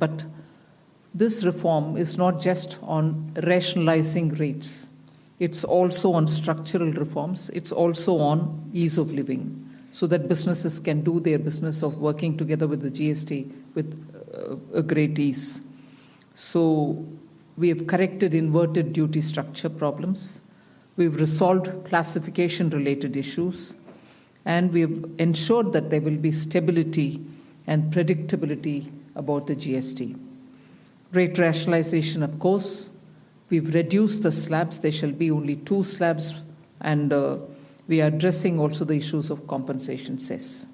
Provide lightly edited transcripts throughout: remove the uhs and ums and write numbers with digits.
but this reform is not just on rationalizing rates. It's also on structural reforms. It's also on ease of living, so that businesses can do their business of working together with the GST with a great ease. So we have corrected inverted duty structure problems. We've resolved classification-related issues. And we've ensured that there will be stability and predictability about the GST. Rate rationalization, of course. We've reduced the slabs. There shall be only 2 slabs. And we are addressing also the issues of compensation cess.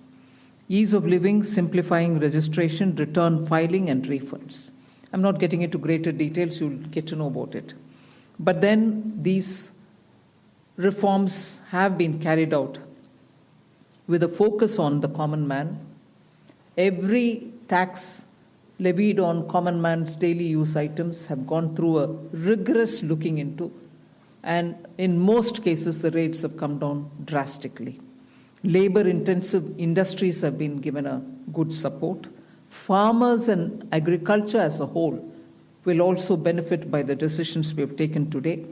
Ease of living, simplifying registration, return filing, and refunds. I'm not getting into greater details. You'll get to know about it. But then these reforms have been carried out with a focus on the common man. Every tax levied on common man's daily use items have gone through a rigorous looking into, and in most cases the rates have come down drastically. Labor-intensive industries have been given a good support. Farmers and agriculture as a whole will also benefit by the decisions we have taken today.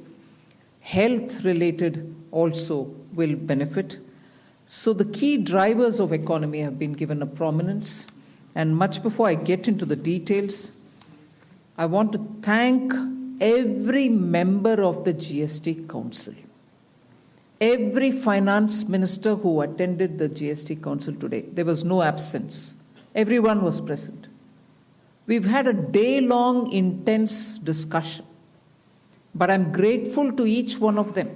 Health-related also will benefit. So the key drivers of economy have been given a prominence. And much before I get into the details, I want to thank every member of the GST Council, every finance minister who attended the GST Council today. There was no absence. Everyone was present. We've had a day-long intense discussion, but I'm grateful to each one of them.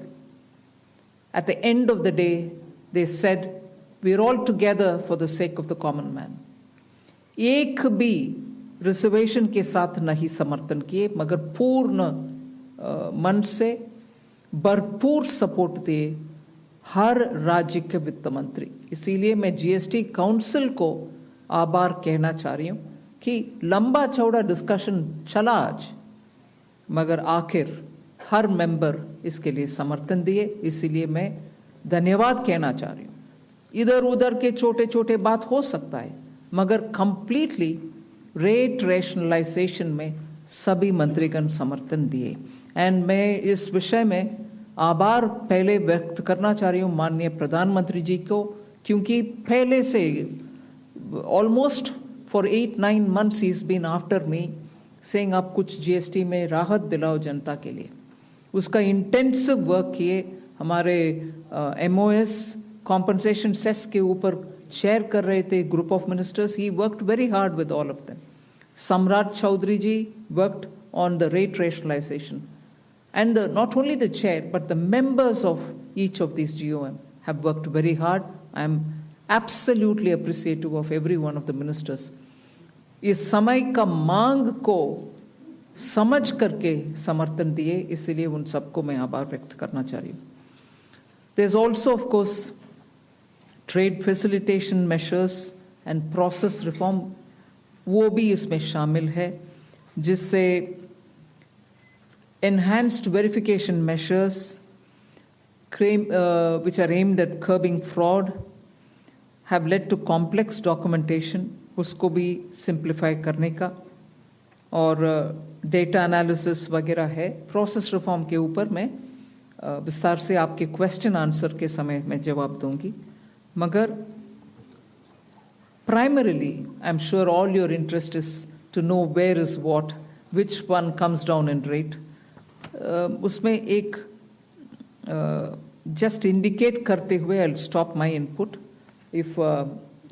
At the end of the day, they said, we're all together for the sake of the common man. एक भी reservation के साथ नहीं समर्थन किए, मगर पूर्ण मन से भरपूर सपोर्ट दिए हर राज्य के वित्त मंत्री. इसीलिए मैं जीएसटी काउंसिल को आभार कहना चाह रही हूं कि लंबा चौड़ा डिस्कशन चला आज, मगर आखिर हर मेंबर इसके लिए समर्थन दिए. इसीलिए मैं धन्यवाद कहना चाह रही हूं. इधर उधर के छोटे छोटे बात हो सकता है, मगर कंप्लीटली रेट रैशनलाइजेशन में सभी मंत्रीगण समर्थन दिए. एंड मैं इस विषय में आभार पहले व्यक्त करना चाह रही हूँ माननीय प्रधानमंत्री जी को, क्योंकि पहले से almost for 8-9 months he is been after me saying आप कुछ जीएसटी में राहत दिलाओ जनता के लिए. उसका इंटेंसिव वर्क किए. हमारे एमओएस कॉम्पनसेशन सेस के ऊपर चेयर कर रहे थे group of ministers. He worked very hard with all of them. Samrat Choudhary ji worked on the rate rationalisation. And not only the chair, but the members of each of these GOM have worked very hard. I am absolutely appreciative of every one of the ministers. इस समय का मांग को समझ करके समर्थन दिए, इसलिए उन सबको मैं आभार व्यक्त करना चाह रही हूँ. There's also, of course, trade facilitation measures and process reform. वो भी इसमें शामिल है, जिससे enhanced verification measures which are aimed at curbing fraud have led to complex documentation, उसको भी simplify करने का, और data analysis वगैरह है. process reform के ऊपर मैं विस्तार से आपके question answer के समय में जवाब दूंगी. मगर primarily, I'm sure all your interest is to know where is what, which one comes down in rate. उसमें एक just indicate करते हुए I'll stop my input. If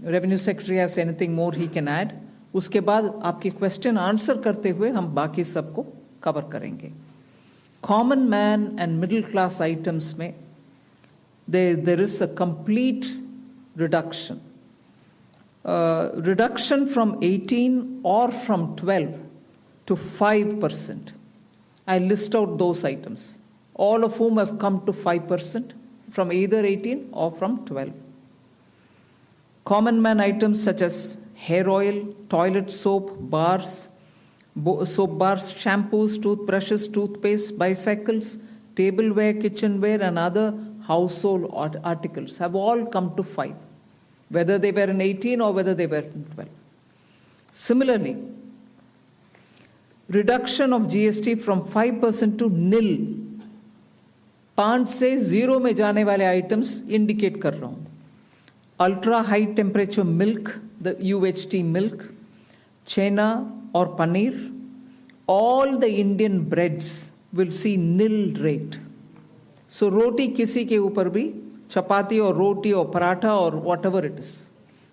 Revenue Secretary has anything more he can add. उसके बाद आपके question answer करते हुए हम बाकी सबको cover करेंगे. Common man and middle class items में there is a complete reduction. Reduction from 18 or from 12 to 5%. I list out those items, all of whom have come to 5% from either 18 or from 12. Common man items such as hair oil, toilet soap, bars, shampoos, toothbrushes, toothpaste, bicycles, tableware, kitchenware, and other household articles have all come to 5, whether they were in 18 or whether they were in 12. Similarly, Reduction of GST from 5% to nil. 5 से 0 में जाने वाले items indicate कर रहा हूँ. Ultra high temperature milk, the UHT milk, chena or paneer, all the Indian breads will see nil rate. So roti kisi ke upar bhi, chapati or roti or paratha or whatever it is,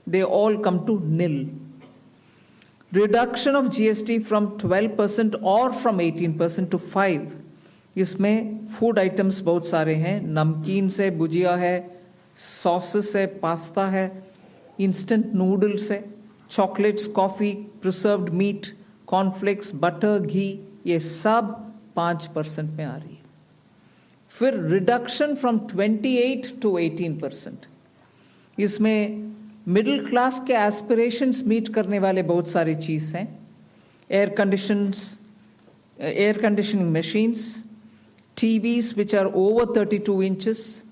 they all come to nil. Reduction of GST from 12% or from 18% to 5%. इसमें food items बहुत सारे हैं, नमकीन से भुजिया है, sauces है, pasta है, instant noodles है, chocolates, coffee, preserved meat, cornflakes, butter, ghee, ये सब 5% में आ रही है. फिर रिडक्शन फ्रॉम 28 to 18%. इसमें मिडिल क्लास के एस्पिरेशंस मीट करने वाले बहुत सारी चीज हैं. Air conditioning machines, TVs which are over 32 inches,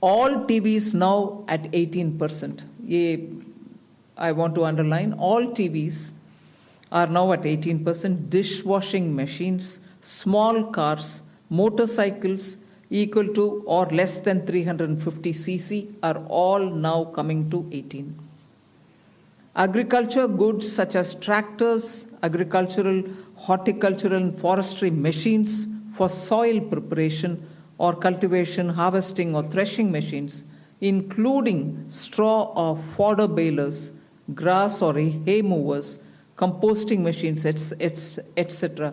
all TVs now at 18%. I want to underline, all TVs are now at 18%. Dishwashing machines, small cars, motorcycles equal to or less than 350 cc are all now coming to 18. Agriculture goods such as tractors, agricultural, horticultural and forestry machines for soil preparation or cultivation, harvesting or threshing machines, including straw or fodder balers, grass or hay movers, composting machines, etc.,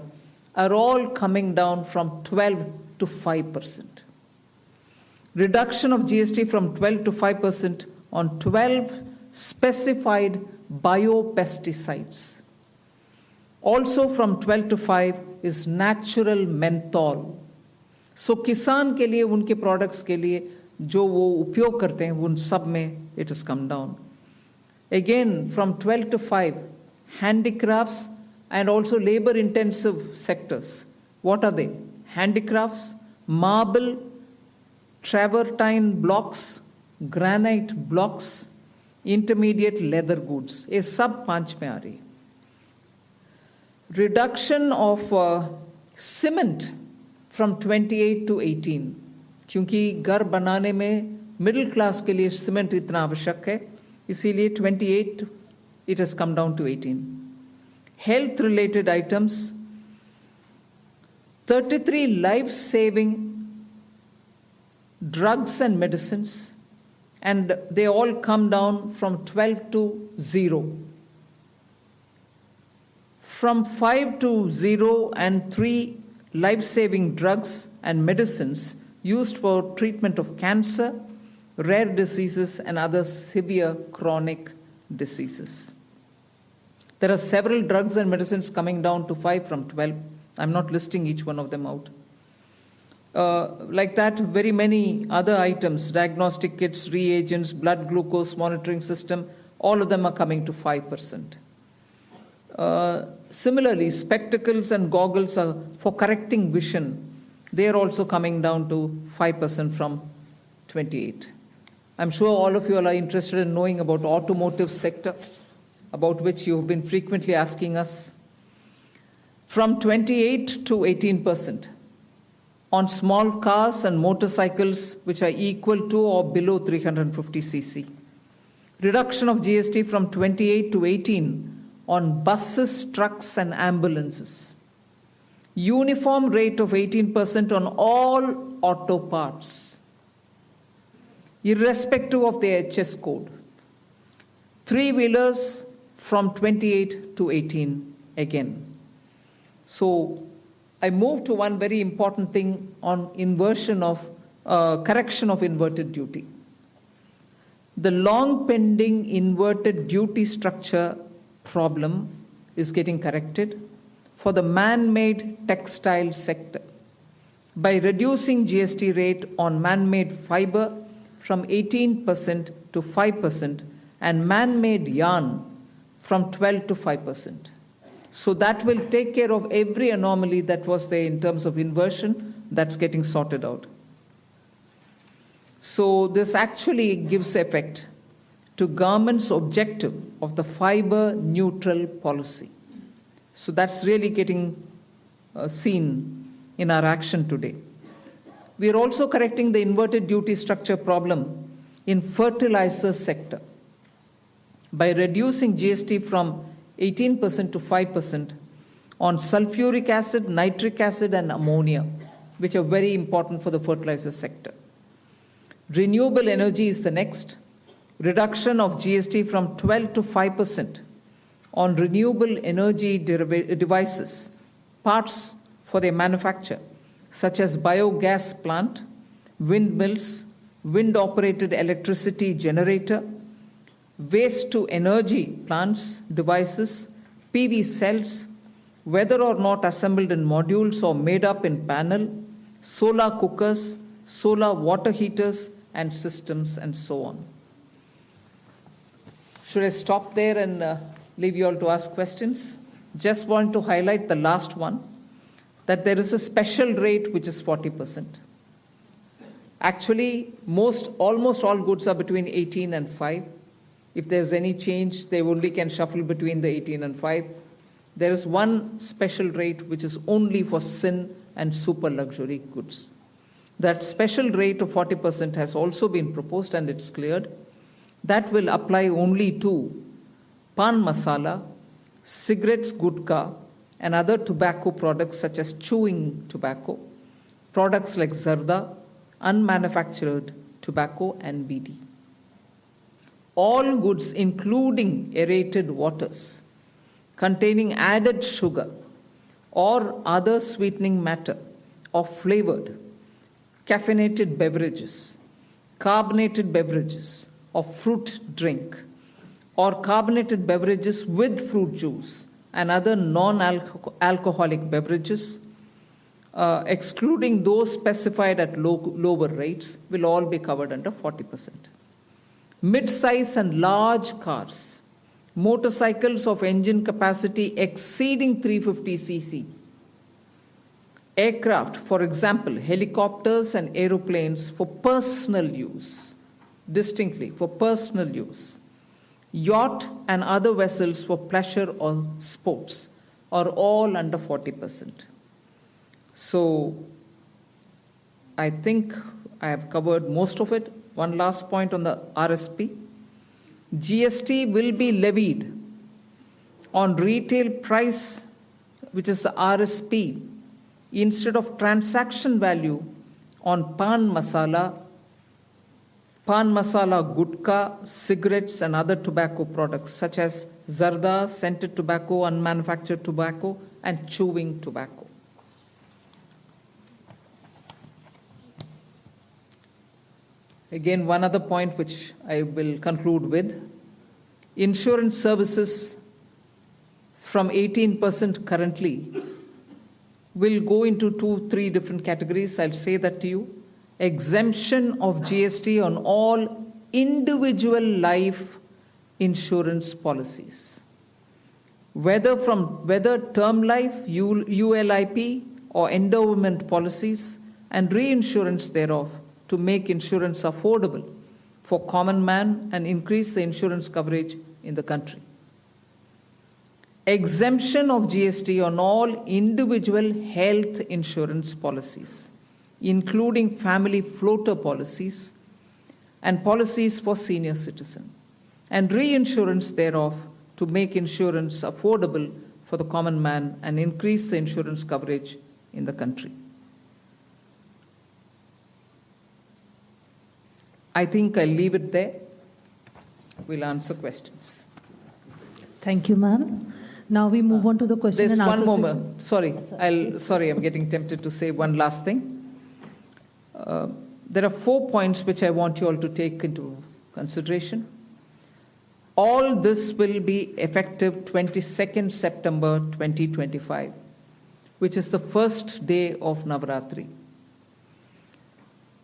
are all coming down from 12 to 5%. Reduction of GST from 12 to 5% on 12 specified biopesticides. Also from 12 to 5 is natural menthol. So किसान के लिए, उनके products के लिए जो वो उपयोग करते हैं, उन सब में it has come down. Again from 12 to 5, handicrafts and also labor intensive sectors. What are they? Handicrafts, marble, travertine blocks, granite blocks, intermediate leather goods. ये सब 5 में आ रही है. Reduction of cement from 28 to 18, क्योंकि घर बनाने में मिडिल क्लास के लिए सीमेंट इतना आवश्यक है, इसीलिए 28 it has come down to 18. Health related items, 33 life-saving drugs and medicines, and they all come down from 12 to 0. From 5 to 0 and 3 life-saving drugs and medicines used for treatment of cancer, rare diseases, and other severe chronic diseases. There are several drugs and medicines coming down to 5 from 12. I'm not listing each one of them out. Like that, very many other items, diagnostic kits, reagents, blood glucose monitoring system, all of them are coming to 5%. Similarly, spectacles and goggles are for correcting vision. They are also coming down to 5% from 28. I'm sure all of you are interested in knowing about automotive sector, about which you have been frequently asking us. From 28 to 18% on small cars and motorcycles which are equal to or below 350 cc. Reduction of GST from 28 to 18 on buses, trucks, and ambulances. Uniform rate of 18% on all auto parts, irrespective of the HS code. Three-wheelers from 28 to 18 again. So I move to one very important thing on inversion of correction of inverted duty. The long pending inverted duty structure problem is getting corrected for the man-made textile sector by reducing GST rate on man-made fiber from 18% to 5% and man-made yarn from 12 to 5%. So that will take care of every anomaly that was there in terms of inversion. That's getting sorted out. So this actually gives effect to government's objective of the fiber neutral policy. So that's really getting seen in our action today. We are also correcting the inverted duty structure problem in fertilizer sector by reducing GST from 18% to 5% on sulfuric acid, nitric acid, and ammonia, which are very important for the fertilizer sector. Renewable energy is the next. Reduction of GST from 12 to 5% on renewable energy devices, parts for their manufacture, such as biogas plant, windmills, wind-operated electricity generator, waste-to-energy plants, devices, PV cells, whether or not assembled in modules or made up in panel, solar cookers, solar water heaters, and systems, and so on. Should I stop there and leave you all to ask questions? Just want to highlight the last one, that there is a special rate which is 40%. Actually, almost all goods are between 18 and 5. If there's any change, they only can shuffle between the 18 and 5. There is one special rate which is only for sin and super luxury goods. That special rate of 40% has also been proposed and it's cleared. That will apply only to pan masala, cigarettes, gutka, and other tobacco products such as chewing tobacco, products like zarda, unmanufactured tobacco, and BD. All goods, including aerated waters, containing added sugar or other sweetening matter or flavored, caffeinated beverages, carbonated beverages, or fruit drink, or carbonated beverages with fruit juice and other non-alcoholic beverages, excluding those specified at lower rates, will all be covered under 40%. Mid-size and large cars, motorcycles of engine capacity exceeding 350 cc, aircraft, for example, helicopters and aeroplanes for personal use, distinctly for personal use, yacht and other vessels for pleasure or sports are all under 40%. So I think I have covered most of it. One last point on the RSP. GST will be levied on retail price, which is the RSP, instead of transaction value on pan masala, gutka, cigarettes, and other tobacco products such as zarda, scented tobacco, unmanufactured tobacco, and chewing tobacco. Again, one other point which I will conclude with. Insurance services from 18% currently will go into 2-3 different categories. I'll say that to you. Exemption of GST on all individual life insurance policies, whether term life, ULIP, or endowment policies, and reinsurance thereof, to make insurance affordable for common man and increase the insurance coverage in the country. Exemption of GST on all individual health insurance policies, including family floater policies and policies for senior citizens, and reinsurance thereof to make insurance affordable for the common man and increase the insurance coverage in the country. I think I'll leave it there. We'll answer questions. Thank you, ma'am. Now we move on to the question and answer There's one more. Sorry, I'm getting tempted to say one last thing. There are 4 points which I want you all to take into consideration. All this will be effective 22nd September 2025, which is the first day of Navaratri.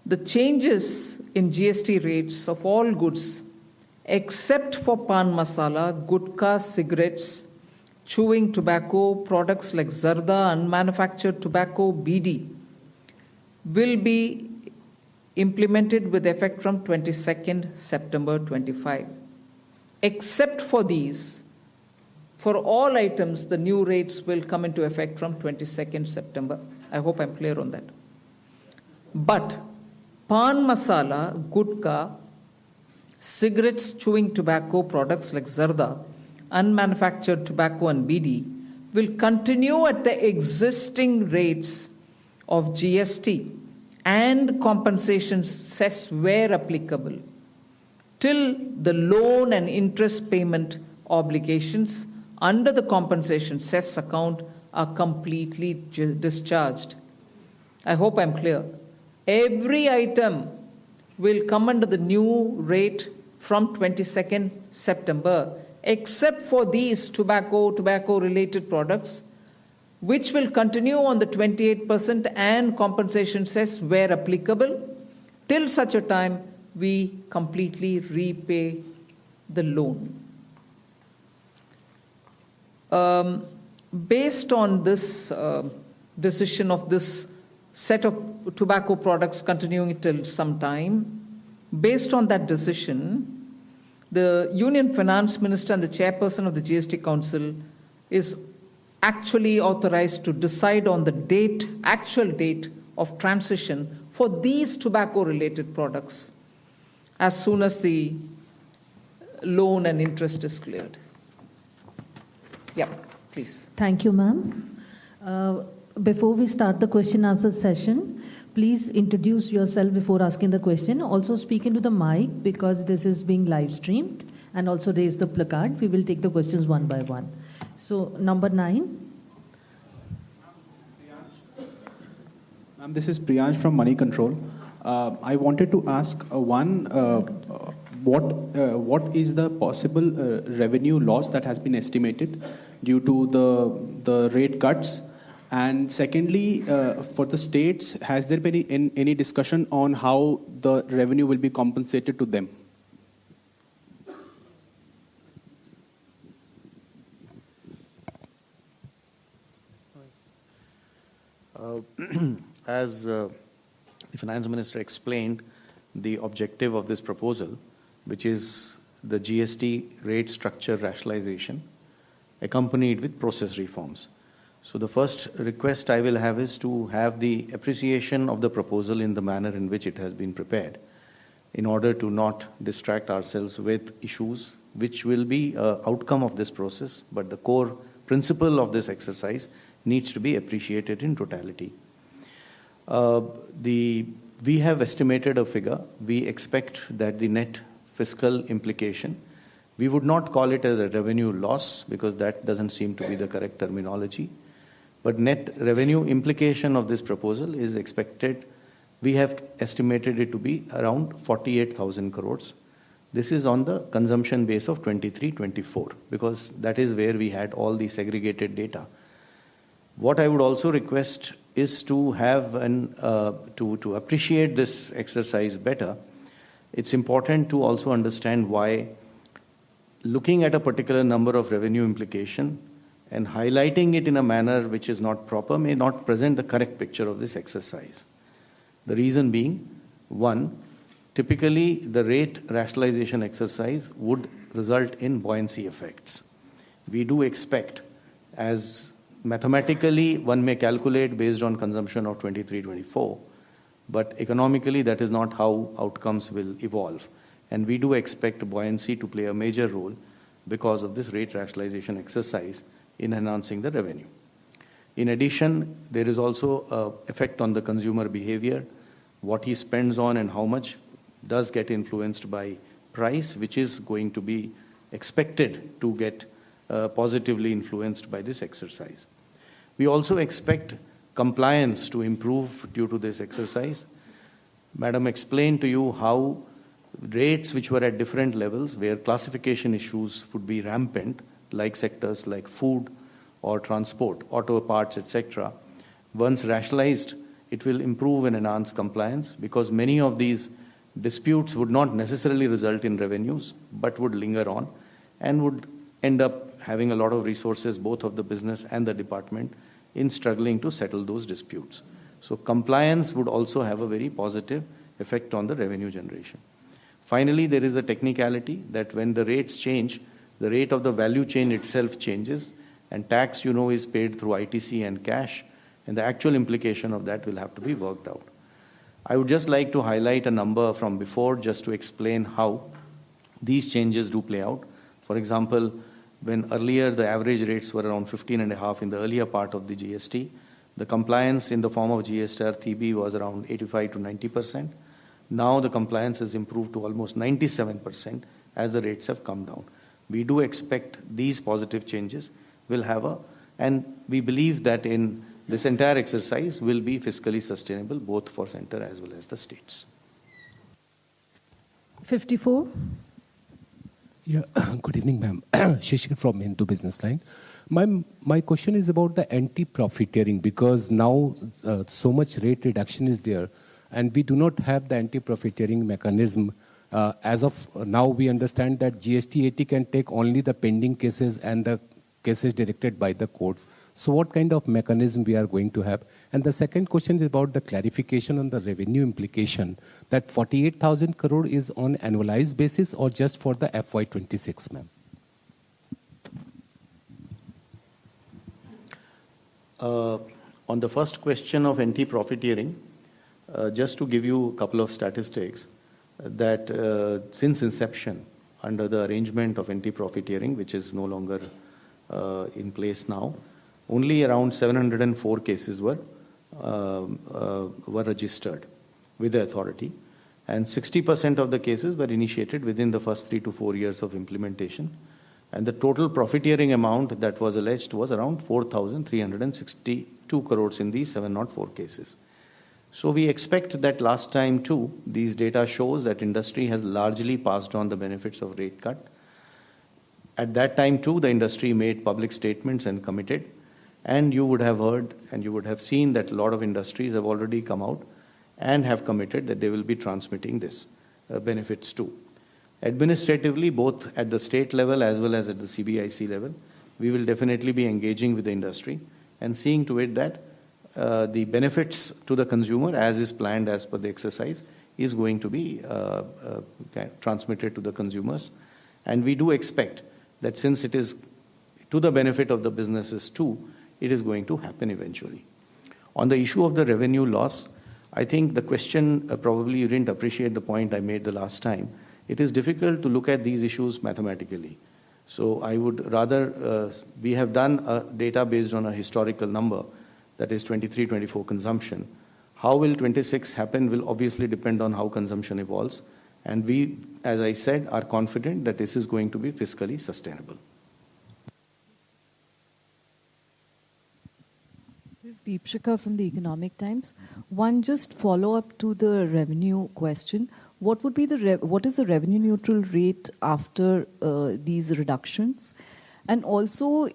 The changes in GST rates of all goods, except for pan masala, gutka, cigarettes, chewing tobacco, products like zarda, unmanufactured tobacco, BD, will be implemented with effect from 22nd September 25. Except for these, For all items, the new rates will come into effect from 22nd September. I hope I'm clear on that. But pan masala, gutka, cigarettes, chewing tobacco products like zarda, unmanufactured tobacco and BD will continue at the existing rates of GST and compensation cess where applicable till the loan and interest payment obligations under the compensation cess account are completely discharged. I hope I'm clear. Every item will come under the new rate from 22nd September, except for these tobacco-related products, which will continue on the 28% and compensation cess where applicable, till such a time we completely repay the loan. Based on this decision of this set of tobacco products continuing till some time, based on that decision, the Union Finance Minister and the chairperson of the GST Council is actually authorized to decide on the actual date of transition for these tobacco-related products as soon as the loan and interest is cleared. Yeah, please. Thank you, ma'am. Before we start the question answer session, please introduce yourself before asking the question. Also speak into the mic because this is being live streamed, and also raise the placard. We will take the questions one by one. So, number 9. Ma'am, this is Priyansh from Money Control. I wanted to ask what is the possible revenue loss that has been estimated due to the rate cuts? And secondly, for the states, has there been any discussion on how the revenue will be compensated to them? As the Finance Minister explained, the objective of this proposal, which is the GST rate structure rationalization, accompanied with process reforms. So the first request I will have is to have the appreciation of the proposal in the manner in which it has been prepared, in order to not distract ourselves with issues which will be an outcome of this process, but the core principle of this exercise needs to be appreciated in totality. We have estimated a figure. We expect that the net fiscal implication, we would not call it as a revenue loss because that doesn't seem to be the correct terminology. But net revenue implication of this proposal is expected, we have estimated it to be around 48,000 crores. This is on the consumption base of 23-24 because that is where we had all the segregated data. What I would also request is to have to appreciate this exercise better. It's important to also understand why looking at a particular number of revenue implication and highlighting it in a manner which is not proper may not present the correct picture of this exercise. The reason being, one, typically the rate rationalization exercise would result in buoyancy effects. We do expect, as mathematically one may calculate based on consumption of 23-24, but economically that is not how outcomes will evolve. And we do expect buoyancy to play a major role because of this rate rationalization exercise in enhancing the revenue. In addition, there is also an effect on the consumer behavior. What he spends on and how much does get influenced by price, which is going to be expected to get positively influenced by this exercise. We also expect compliance to improve due to this exercise. Madam explained to you how rates which were at different levels, where classification issues would be rampant, like sectors like food or transport, auto parts, etc. Once rationalized, it will improve and enhance compliance because many of these disputes would not necessarily result in revenues, but would linger on and would end up having a lot of resources, both of the business and the department, in struggling to settle those disputes. So compliance would also have a very positive effect on the revenue generation. Finally, there is a technicality that when the rates change, the rate of the value chain itself changes, and tax, is paid through ITC and cash, and the actual implication of that will have to be worked out. I would just like to highlight a number from before just to explain how these changes do play out. For example, when earlier the average rates were around 15.5 in the earlier part of the GST, the compliance in the form of GST TB was around 85 to 90%. Now the compliance has improved to almost 97% as the rates have come down. We do expect these positive changes will have and we believe that in this entire exercise will be fiscally sustainable both for center as well as the states. 54. Yeah, good evening, ma'am. Shishir from Hindu Business Line. My question is about the anti-profiteering, because now so much rate reduction is there, and we do not have the anti-profiteering mechanism. As of now, we understand that GST 80 can take only the pending cases and the cases directed by the courts. So what kind of mechanism we are going to have? And the second question is about the clarification on the revenue implication, that 48,000 crore is on annualized basis or just for the FY26, ma'am? On the first question of anti-profiteering, just to give you a couple of statistics, that since inception, under the arrangement of anti-profiteering, which is no longer in place now, only around 704 cases were registered with the authority, and 60% of the cases were initiated within the first 3 to 4 years of implementation, and the total profiteering amount that was alleged was around 4,362 crores in these 704 cases. So we expect that last time too, these data shows that industry has largely passed on the benefits of rate cut. At that time too, the industry made public statements and committed, and you would have heard and you would have seen that a lot of industries have already come out and have committed that they will be transmitting this benefits too. Administratively, both at the state level as well as at the CBIC level, we will definitely be engaging with the industry and seeing to it that the benefits to the consumer, as is planned as per the exercise, is going to be transmitted to the consumers. And we do expect that since it is to the benefit of the businesses too, it is going to happen eventually. On the issue of the revenue loss, I think the question, probably you didn't appreciate the point I made the last time. It is difficult to look at these issues mathematically. So I would rather, we have done a data based on a historical number, that is 23-24 consumption. How will 26 happen will obviously depend on how consumption evolves. And we, as I said, are confident that this is going to be fiscally sustainable. This is Deepshika from the Economic Times. One just follow-up to the revenue question. What would be what is the revenue neutral rate after these reductions? And also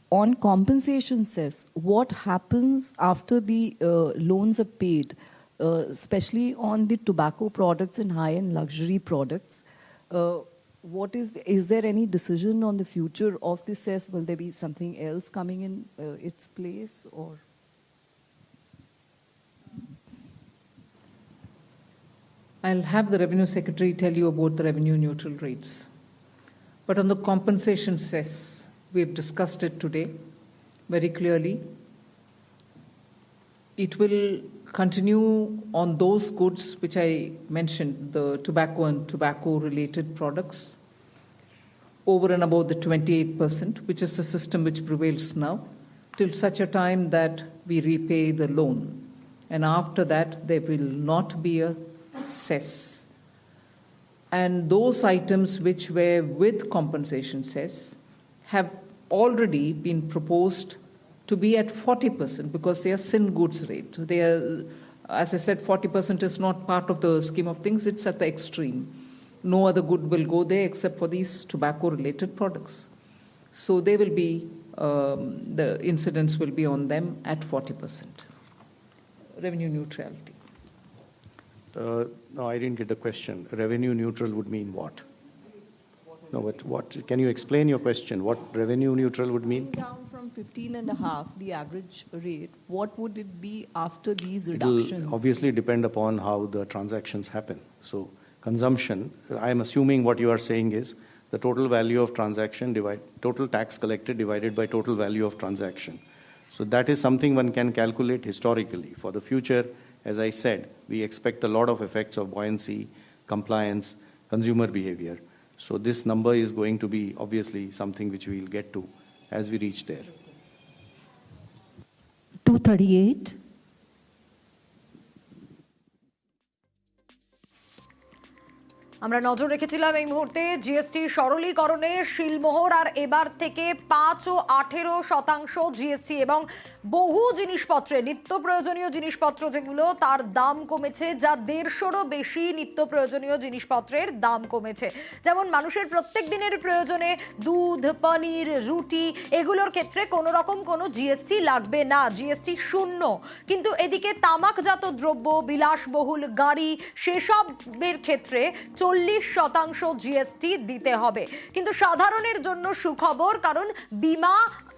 on compensation cess, what happens after the loans are paid, especially on the tobacco products and high-end luxury products? Is there any decision on the future of the cess? Will there be something else coming in its place, or? I'll have the Revenue Secretary tell you about the revenue neutral rates. But on the compensation cess, we've discussed it today very clearly. It will continue on those goods which I mentioned, the tobacco and tobacco-related products, over and above the 28%, which is the system which prevails now, till such a time that we repay the loan. And after that, there will not be a cess. And those items which were with compensation cess have already been proposed to be at 40% because they are sin goods rate. They are, as I said, 40% is not part of the scheme of things, it's at the extreme. No other good will go there except for these tobacco-related products. So they will be, the incidence will be on them at 40%. Revenue neutrality. No, I didn't get the question. Revenue neutral would mean what? No, but what? Can you explain your question? What revenue neutral would mean? Down from 15.5, the average rate, what would it be after these reductions? It will obviously depend upon how the transactions happen. So consumption, I am assuming what you are saying is the total value of transaction total tax collected divided by total value of transaction. So that is something one can calculate historically. For the future, as I said, we expect a lot of effects of buoyancy, compliance, consumer behavior. So this number is going to be obviously something which we will get to as we reach there. 238. আমরা নজর রেখেছিলাম এই মুহূর্তে GST সরলীকরণে শিলমোহর আর এবার থেকে 5 ও 18% GST এবং বহু জিনিসপত্রে নিত্য প্রয়োজনীয় জিনিসপত্র যেগুলো তার দাম কমেছে, যা 150রও বেশি নিত্য প্রয়োজনীয় জিনিসপত্রের দাম কমেছে। যেমন মানুষের প্রত্যেক দিনের প্রয়োজনে দুধ, পনির, রুটি এগুলোর ক্ষেত্রে কোনো রকম কোনো জিএসটি লাগবে না, জিএসটি শূন্য। কিন্তু এদিকে তামাকজাত দ্রব্য, বিলাসবহুল গাড়ি সেসবের ক্ষেত্রে 40% জিএসটি দিতে হবে। কিন্তু সাধারণের জন্য সুখবর, কারণ বীমা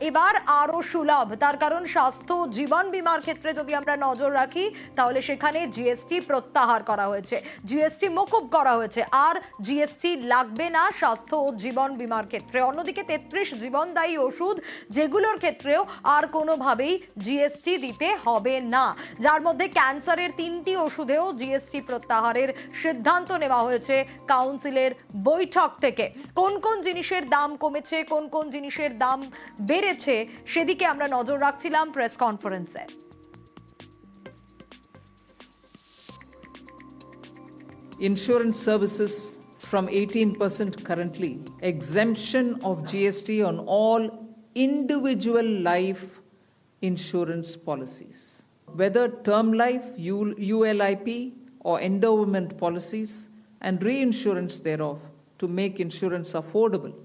এবার আরো সুলভ। তার কারণ স্বাস্থ্য জীবন বীমার ক্ষেত্রে যদি আমরা নজর রাখি তাহলে সেখানে জিএসটি প্রত্যাহার করা হয়েছে, জিএসটি মকুব করা হয়েছে, আর জিএসটি লাগবে না স্বাস্থ্য ও জীবন বীমার ক্ষেত্রে। অন্যদিকে 33 জীবনদায়ী ওষুধ যেগুলোর ক্ষেত্রেও আর কোনোভাবেই জিএসটি দিতে হবে না, যার মধ্যে ক্যান্সারের 3টি ওষুধেও জিএসটি প্রত্যাহারের সিদ্ধান্ত নেওয়া হয়েছে কাউন্সিলের বৈঠক থেকে। কোন কোন জিনিসের দাম কমেছে, কোন কোন জিনিসের দাম বেড়েছে সেদিকে আমরা নজর রাখছিলাম প্রেস কনফারেন্সে। Insurance services from 18% currently, exemption of GST on all individual life insurance policies, whether term life, ULIP or endowment policies, and reinsurance thereof, to make insurance affordable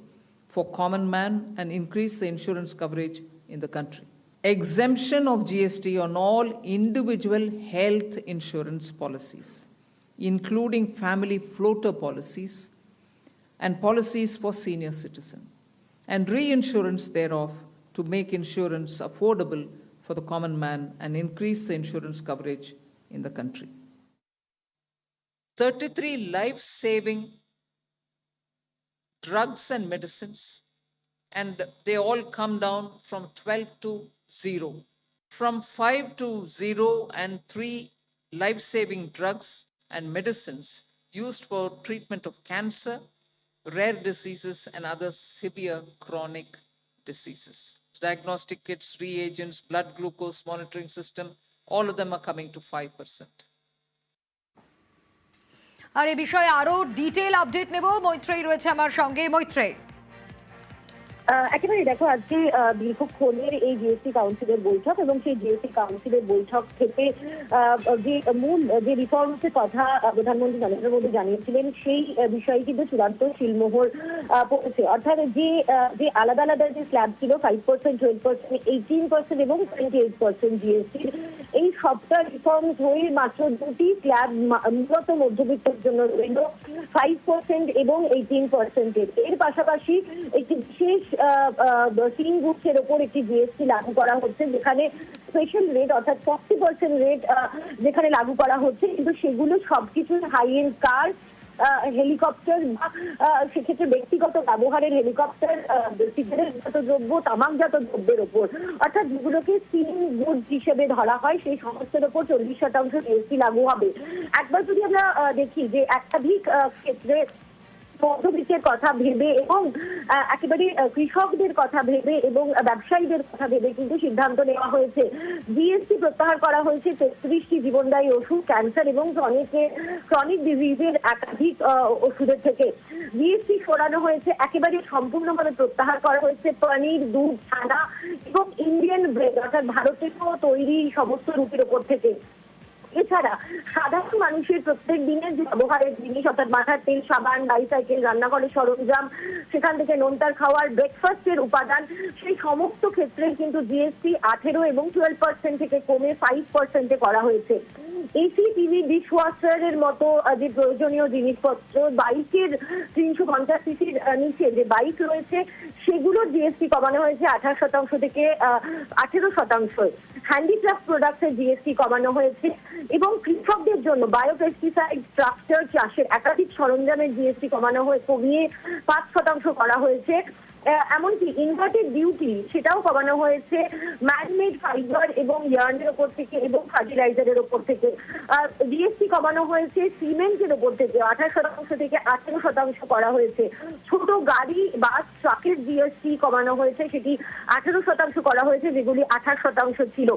for common man and increase the insurance coverage in the country. Exemption of GST on all individual health insurance policies, including family floater policies and policies for senior citizens, and reinsurance thereof to make insurance affordable for the common man and increase the insurance coverage in the country. 33 life-saving drugs and medicines, and they all come down from 12 to 0. From 5 to 0 and 3 life-saving drugs and medicines used for treatment of cancer, rare diseases, and other severe chronic diseases. Diagnostic kits, reagents, blood glucose monitoring system, all of them are coming to 5%. আর এই বিষয়ে আরো detail update নেব, মৈত্রেয়ী রয়েছে আমার সঙ্গে। মৈত্রেয়ী, একেবারে দেখো, আজকে দীর্ঘক্ষণের এই জিএসটি কাউন্সিলের বৈঠক, এবং সেই জিএসটি কাউন্সিলের বৈঠক থেকে যে মূল যে রিফর্মসের কথা প্রধানমন্ত্রী নরেন্দ্র মোদী জানিয়েছিলেন সেই বিষয়ে কিন্তু চূড়ান্ত শিলমোহর পড়েছে। অর্থাৎ যে আলাদা আলাদা যে স্ল্যাব ছিল 5%, 12%, 18% এবং 28% জিএসটির, এই সবটা রিফর্মস হয়ে মাত্র 2টি স্ল্যাব মূলত মধ্যবিত্তের জন্য রইল 5% এবং 18%। এর পাশাপাশি একটি বিশেষ 3 গুচ্ছের ওপর একটি জিএসটি লাগু করা হচ্ছে, যেখানে স্পেশাল রেট অর্থাৎ 40% রেট যেখানে লাগু করা হচ্ছে, কিন্তু সেগুলো সবকিছু হাই এন্ড কার, হেলিকপ্টার বা সেক্ষেত্রে ব্যক্তিগত ব্যবহারের হেলিকপ্টার, সিগারেটজাত দ্রব্য, তামাকজাত দ্রব্যের ওপর, অর্থাৎ যেগুলোকে সিলিং গুডস হিসেবে ধরা হয় সেই সমস্তের ওপর 40% জিএসটি লাগু হবে। একবার যদি আমরা দেখি যে একাধিক ক্ষেত্রে মধ্যবিত্তের কথা ভেবে এবং একেবারে কৃষকদের কথা ভেবে এবং ব্যবসায়ীদের কথা ভেবে কিন্তু সিদ্ধান্ত নেওয়া হয়েছে। জিএসটি প্রত্যাহার করা হয়েছে 33টি জীবনদায়ী ওষুধ, ক্যান্সার এবং ক্রনিক ডিজিজের একাধিক ওষুধের থেকে। জিএসটি সরানো হয়েছে, একেবারে সম্পূর্ণভাবে প্রত্যাহার করা হয়েছে পনির, দুধ, ছানা এবং ইন্ডিয়ান ব্রেড অর্থাৎ ভারতের তৈরি সমস্ত রুটির ওপর থেকে। এছাড়া সাধারণ মানুষের প্রত্যেক দিনের যে ব্যবহারের জিনিস অর্থাৎ মাথার তেল, সাবান, বাইসাইকেল, রান্নাঘরের সরঞ্জাম, সেখান থেকে নোনতার খাওয়ার, ব্রেকফাস্টের উপাদান, সেই সমস্ত ক্ষেত্রে কিন্তু জিএসটি 18 এবং 12% থেকে কমে 5% করা হয়েছে। এসি, টিভি, ডিশওয়াশারের মতো যে প্রয়োজনীয় জিনিসপত্র, বাইকের 350 সিসির নিচে যে বাইক রয়েছে সেগুলোর জিএসটি কমানো হয়েছে 18% থেকে 18%। হ্যান্ডিক্রাফট প্রোডাক্টসের জিএসটি কমানো হয়েছে এবং কৃষকদের জন্য বায়োপেস্টিসাইড, ট্রাক্টর, চাষের একাধিক সরঞ্জামের জিএসটি কমিয়ে 5% করা হয়েছে। এমনকি ইনভার্টেড ডিউটি সেটাও কমানো হয়েছে ম্যানমেড ফাইবার এবং ইয়ার্নের ওপর থেকে এবং ফার্টিলাইজারের ওপর থেকে। জিএসটি কমানো হয়েছে সিমেন্টের ওপর থেকে 18% থেকে 18% করা হয়েছে। ছোট গাড়ি, বাস, ট্রাকের জিএসটি কমানো হয়েছে, সেটি 18% করা হয়েছে, যেগুলি 28% ছিল।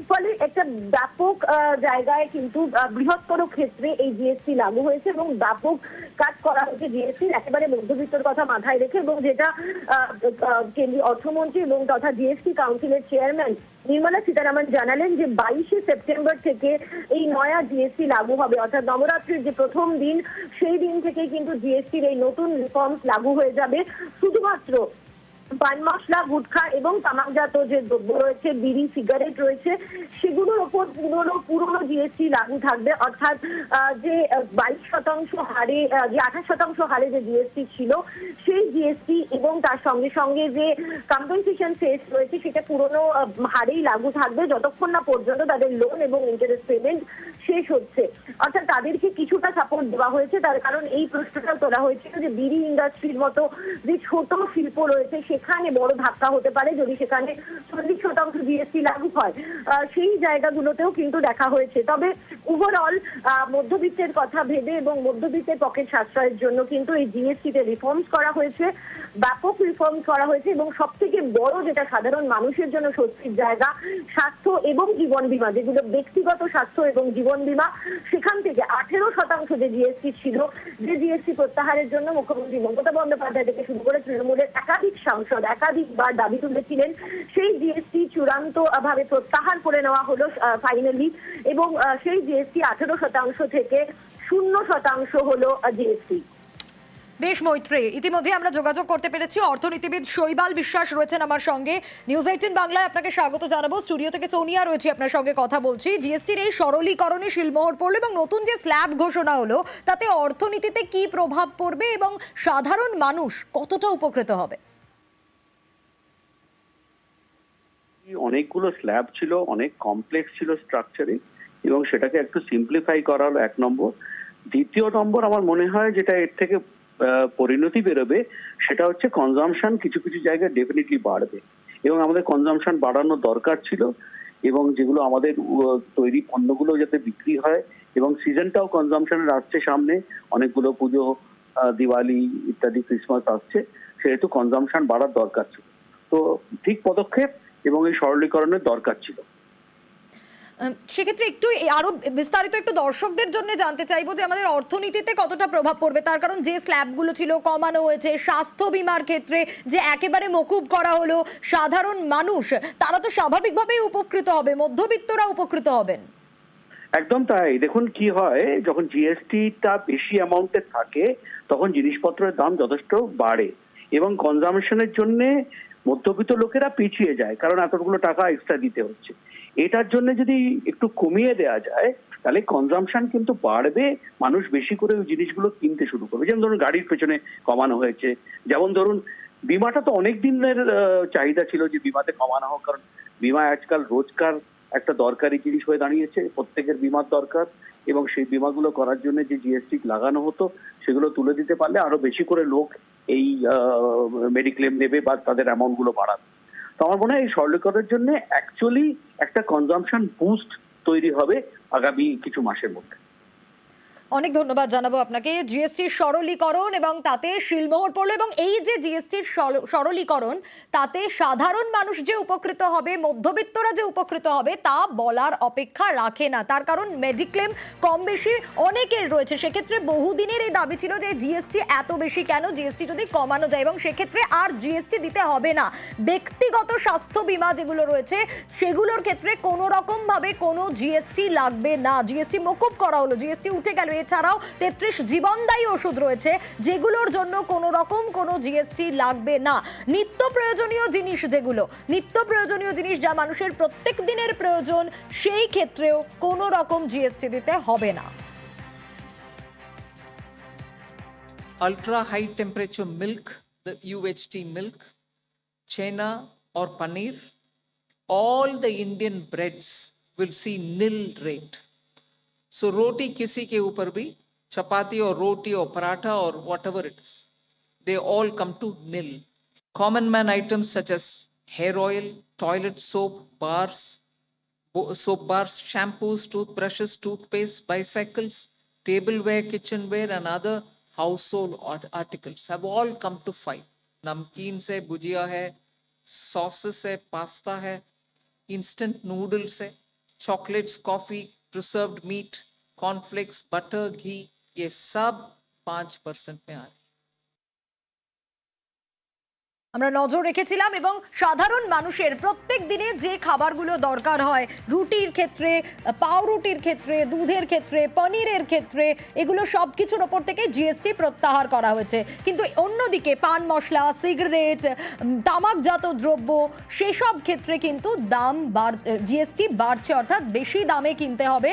ফলে একটা ব্যাপক জায়গায় কিন্তু বৃহত্তর ক্ষেত্রে এই জিএসটি লাগু হয়েছে এবং ব্যাপক কাজ করা হয়েছে জিএসটি একেবারে মধ্যবিত্তর কথা মাথায় রেখে, এবং যেটা কেন্দ্রীয় অর্থমন্ত্রী এবং তথা জিএসটি কাউন্সিলের চেয়ারম্যান নির্মলা সীতারামন জানালেন যে 22শে সেপ্টেম্বর থেকে এই নয়া জিএসটি লাগু হবে, অর্থাৎ নবরাত্রির যে প্রথম দিন সেই দিন থেকে কিন্তু জিএসটির এই নতুন রিফর্মস লাগু হয়ে যাবে। শুধুমাত্র পান মশলা, গুটখা এবং তামাকজাত যে দ্রব্য রয়েছে, বিড়ি, সিগারেট রয়েছে, সেগুলোর ওপর পুরনো জিএসটি লাগু থাকবে। অর্থাৎ যে 22% হারে, যে 28% হারে যে জিএসটি ছিল সেই জিএসটি এবং তার সঙ্গে সঙ্গে যে কম্পেনসেশন সেস রয়েছে সেটা পুরনো হারেই লাগু থাকবে যতক্ষণ না পর্যন্ত তাদের লোন এবং ইন্টারেস্ট পেমেন্ট শেষ হচ্ছে। অর্থাৎ তাদেরকে কিছুটা সাপোর্ট দেওয়া হয়েছে। তার কারণ এই প্রশ্নটা তোলা হয়েছিল যে বিড়ি ইন্ডাস্ট্রির মতো যে ছোট শিল্প রয়েছে সেখানে বড় ধাক্কা হতে পারে যদি সেখানে 40% জিএসটি লাগু হয়। সেই জায়গাগুলোতেও কিন্তু দেখা হয়েছে। তবে ওভারঅল মধ্যবিত্তের কথা ভেবে এবং মধ্যবিত্তের পকেট সাশ্রয়ের জন্য কিন্তু এই জিএসটিতে রিফর্মস করা হয়েছে, ব্যাপক রিফর্মস করা হয়েছে। এবং সব থেকে বড় যেটা সাধারণ মানুষের জন্য স্বস্তির জায়গা, স্বাস্থ্য এবং জীবন বীমা, যেগুলো ব্যক্তিগত স্বাস্থ্য এবং জীবন বীমা, সেখান থেকে 18% যে জিএসটি ছিল, যে জিএসটি প্রত্যাহারের জন্য মুখ্যমন্ত্রী মমতা বন্দ্যোপাধ্যায় থেকে শুরু করে তৃণমূলের একাধিক সাংসদ একাধিকবার দাবি তুলেছিলেন, সেই জিএসটি চূড়ান্ত ভাবে প্রত্যাহার করে নেওয়া হলো ফাইনালি, এবং সেই জিএসটি 18% থেকে 0% হলো জিএসটি। বেশ মৈত্রী, ইতিমধ্যে আমরা যোগাযোগ করতে পেরেছি অর্থনীতিবিদ শৈবাল বিশ্বাস রয়েছেন আমার সঙ্গে। নিউজ 18 বাংলায় আপনাকে স্বাগত জানাবো। স্টুডিও থেকে সোনিয়া রয়েছে, আপনার সঙ্গে কথা বলছি। জিএসটির এই সরলীকরণে শিলমোহর পড়লো এবং নতুন যে স্ল্যাব ঘোষণা হলো তাতে অর্থনীতিতে কি প্রভাব পড়বে এবং সাধারণ মানুষ কতটা উপকৃত হবে? অনেকগুলো স্ল্যাব ছিল, অনেক কমপ্লেক্স ছিল স্ট্রাকচারিং, এবং সেটাকে একটু সিম্পলিফাই করা হলো 1 নম্বর। দ্বিতীয় নম্বর আমার মনে হয় যেটা এর থেকে পরিণতি বেরোবে সেটা হচ্ছে কনজাম্পশন কিছু কিছু জায়গায় ডেফিনেটলি বাড়বে, এবং আমাদের কনজাম্পশন বাড়ানো দরকার ছিল, এবং যেগুলো আমাদের তৈরি পণ্যগুলো যাতে বিক্রি হয়, এবং সিজনটাও কনজাম্পশনের আসছে সামনে, অনেকগুলো পুজো, দিওয়ালি ইত্যাদি, ক্রিসমাস আসছে, সেহেতু কনজাম্পশন বাড়ার দরকার ছিল। তো ঠিক পদক্ষেপ এবং এই সরলীকরণের দরকার ছিল। সেক্ষেত্রে একটু আরো বিস্তারিত একটু দর্শকদের জন্য জানতে চাইবো যে আমাদের অর্থনীতিতে কতটা প্রভাব পড়বে, তার কারণ যে স্ল্যাবগুলো ছিল কমানো হয়েছে, স্বাস্থ্য বীমার ক্ষেত্রে যে একেবারে মকুব করা হলো, সাধারণ মানুষ তারা তো স্বাভাবিকভাবেই উপকৃত হবে, মধ্যবিত্তরা উপকৃত হবেন। একদম তাই। দেখুন কি হয়, যখন জিএসটিটা বেশি অ্যামাউন্টে থাকে তখন জিনিসপত্রের দাম যথেষ্ট বাড়ে, এবং কনজাম্পশনের জন্য মধ্যবিত্ত লোকেরা পিছিয়ে যায়, কারণ এতগুলো টাকা এক্সট্রা দিতে হচ্ছে। এটার জন্য যদি একটু কমিয়ে দেওয়া যায় তাহলে কনজাম্পশন কিন্তু বাড়বে, মানুষ বেশি করে ওই জিনিসগুলো কিনতে শুরু করবে। যেমন ধরুন গাড়ির পেছনে কমানো হয়েছে, যেমন ধরুন বিমাটা তো অনেক দিনের চাহিদা ছিল যে বিমাতে কমানো হোক, কারণ বিমা আজকাল রোজকার একটা দরকারি জিনিস হয়ে দাঁড়িয়েছে, প্রত্যেকের বিমার দরকার, এবং সেই বিমাগুলো করার জন্য যে জিএসটি লাগানো হতো সেগুলো তুলে দিতে পারলে আরো বেশি করে লোক এই মেডিক্লেম নেবে বা তাদের অ্যামাউন্ট গুলো বাড়াবে। তো আমার মনে হয় এই সরলীকরণের জন্য অ্যাকচুয়ালি একটা কনজাম্পশন বুস্ট তৈরি হবে আগামী কিছু মাসের মধ্যে। অনেক ধন্যবাদ জানাবো আপনাকে। জিএসটির সরলীকরণ এবং তাতে শিলমোহর পড়লো, এবং এই যে জিএসটির সরলীকরণ তাতে সাধারণ মানুষ যে উপকৃত হবে, মধ্যবিত্তরা যে উপকৃত হবে তা বলার অপেক্ষা রাখে না। তার কারণ মেডিক্লেম কম বেশি অনেকের রয়েছে, সেক্ষেত্রে বহুদিনের এই দাবি ছিল যে জিএসটি এত বেশি কেন, জিএসটি যদি কমানো যায় এবং সেক্ষেত্রে আর জিএসটি দিতে হবে না। ব্যক্তিগত স্বাস্থ্য বীমা যেগুলো রয়েছে সেগুলোর ক্ষেত্রে কোনো রকম ভাবে কোনো জিএসটি লাগবে না, জিএসটি মকুব করা হলো, জিএসটি উঠে গেল। এছাড়াও 33 জীবনদায়ী ওষুধ রয়েছে যেগুলোর জন্য কোনো রকম কোনো জিএসটি লাগবে না। নিত্য প্রয়োজনীয় জিনিস, যেগুলো নিত্য প্রয়োজনীয় জিনিস যা মানুষের প্রত্যেক দিনের প্রয়োজন, সেই ক্ষেত্রেও কোনো রকম জিএসটি দিতে হবে না। Ultra high temperature milk, the UHT milk, chena or paneer, all the Indian breads will see nil rate. So roti kisi ke upar bhi, chapati or roti or paratha or whatever it is, they all come to nil. Common man items such as hair oil, toilet soap bars, shampoos, toothbrushes, toothpaste, bicycles, tableware, kitchenware and other household articles have all come to 5. Namkeen se bhujia hai, sauces hai, pasta hai, instant noodles hai, chocolates, coffee, preserved meat, cornflakes, butter, ghee, ये सब 5% में आ रहे। আমরা নজর রেখেছিলাম এবং সাধারণ মানুষের প্রত্যেক দিনে যে খাবারগুলো দরকার হয়, রুটির ক্ষেত্রে, পাউরুটির ক্ষেত্রে, দুধের ক্ষেত্রে, পনিরের ক্ষেত্রে, এগুলো সব কিছুর ওপর থেকে জিএসটি প্রত্যাহার করা হয়েছে। কিন্তু অন্যদিকে পান মশলা, সিগারেট, তামাকজাত দ্রব্য, সেসব ক্ষেত্রে কিন্তু দাম জিএসটি বাড়ছে, অর্থাৎ বেশি দামে কিনতে হবে।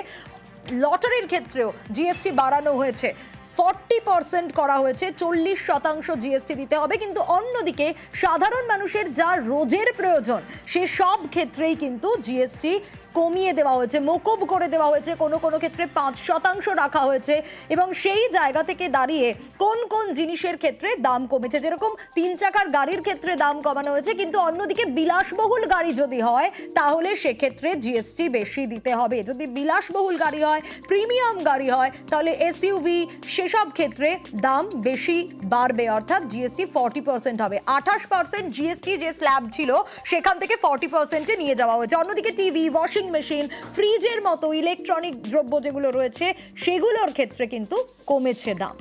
লটারির ক্ষেত্রেও জিএসটি বাড়ানো হয়েছে, 40% করা হয়েছে, 40% জিএসটি দিতে হবে। কিন্তু অন্যদিকে সাধারণ মানুষের যা রোজের প্রয়োজন সে সব ক্ষেত্রেই কিন্তু জিএসটি কমিয়ে দেওয়া হয়েছে, মকুব করে দেওয়া হয়েছে, কোনো কোনো ক্ষেত্রে 5% রাখা হয়েছে। এবং সেই জায়গা থেকে দাঁড়িয়ে কোন কোন জিনিসের ক্ষেত্রে দাম কমেছে, যেরকম 3 চাকার গাড়ির ক্ষেত্রে দাম কমানো হয়েছে, কিন্তু অন্যদিকে বিলাসবহুল গাড়ি যদি হয় তাহলে সেক্ষেত্রে জিএসটি বেশি দিতে হবে। যদি বিলাসবহুল গাড়ি হয়, প্রিমিয়াম গাড়ি হয়, তাহলে এসইউভি, সেসব ক্ষেত্রে দাম বেশি বাড়বে, অর্থাৎ জিএসটি 40% হবে। 28% জিএসটি যে স্ল্যাব ছিল সেখান থেকে 40%-এ নিয়ে যাওয়া হয়েছে। অন্যদিকে টিভি, ওয়াশিং মেশিন, ফ্রিজের মতো ইলেকট্রনিক দ্রব্য যেগুলো রয়েছে সেগুলোর ক্ষেত্রে কিন্তু কমেছে দাম।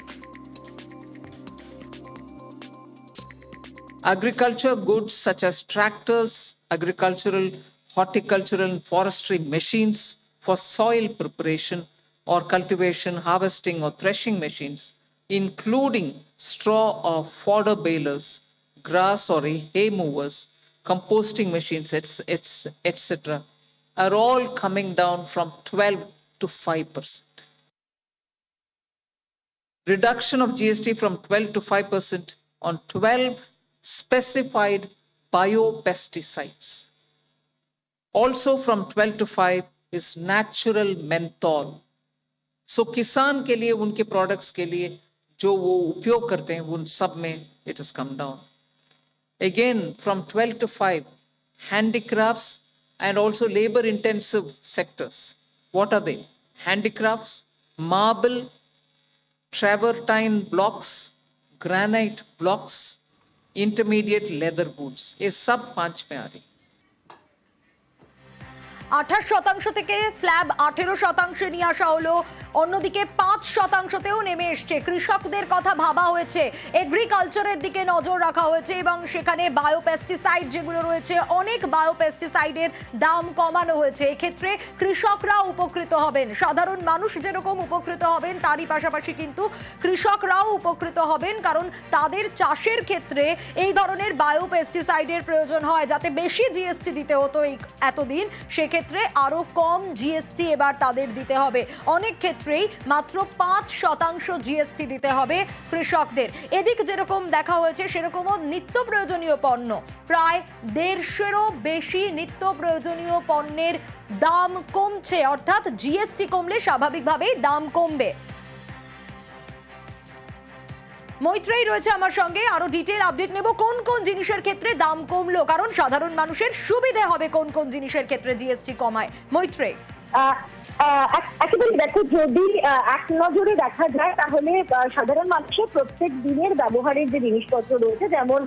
Agriculture goods such as tractors, agricultural, horticultural and forestry machines for soil preparation or cultivation, harvesting or threshing machines, including straw or fodder balers, grass or hay movers, composting machines, etc., are all coming down from 12 to 5%. Reduction of GST from 12 to 5% on 12 specified biopesticides. Also from 12 to 5 is natural menthol. So किसान के लिए, उनके products के लिए जो वो उपयोग करते हैं उन सब में it has come down. Again from 12 to 5, handicrafts and also labor intensive sectors. What are they? Handicrafts, marble, travertine blocks, granite blocks, intermediate leather goods. ये सब 5 में आ रही। 28% থেকে স্ল্যাব 18% নিয়ে আসা হলো। অন্যদিকে 5%তেও নেমে এসছে। কৃষকদের কথা ভাবা হয়েছে, এগ্রিকালচারের দিকে নজর রাখা হয়েছে এবং সেখানে বায়োপেস্টিসাইড যেগুলো রয়েছে, অনেক বায়োপেস্টিসাইডের দাম কমানো হয়েছে। এক্ষেত্রে কৃষকরা উপকৃত হবেন, সাধারণ মানুষ যেরকম উপকৃত হবেন তারই পাশাপাশি কিন্তু কৃষকরাও উপকৃত হবেন, কারণ তাদের চাষের ক্ষেত্রে এই ধরনের বায়োপেস্টিসাইডের প্রয়োজন হয়। যাতে বেশি জিএসটি দিতে হতো এতদিন, সেক্ষেত্রে আরো কম জিএসটি এবার তাদের দিতে হবে। অনেক ক্ষেত্রেই মাত্র 5% জিএসটি দিতে হবে কৃষকদের। এদিক যেরকম দেখা হয়েছে সেরকমও নিত্য প্রয়োজনীয় পণ্য, প্রায় 150-এরও বেশি নিত্য প্রয়োজনীয় পণ্যের দাম কমছে, অর্থাৎ জিএসটি কমলে স্বাভাবিকভাবেই দাম কমবে। মৈত্রেয়ী রয়েছে আমার সঙ্গে, আরো ডিটেইল আপডেট নেব কোন কোন জিনিসের ক্ষেত্রে দাম কমলো, কারণ সাধারণ মানুষের সুবিধে হবে কোন কোন জিনিসের ক্ষেত্রে জিএসটি কমায়। মৈত্রেয়ী, একেবারে দেখো, যদি এক নজরে দেখা যায় তাহলে সাধারণ মানুষের প্রত্যেক দিনের ব্যবহারের যে জিনিসপত্র রয়েছে, যেমন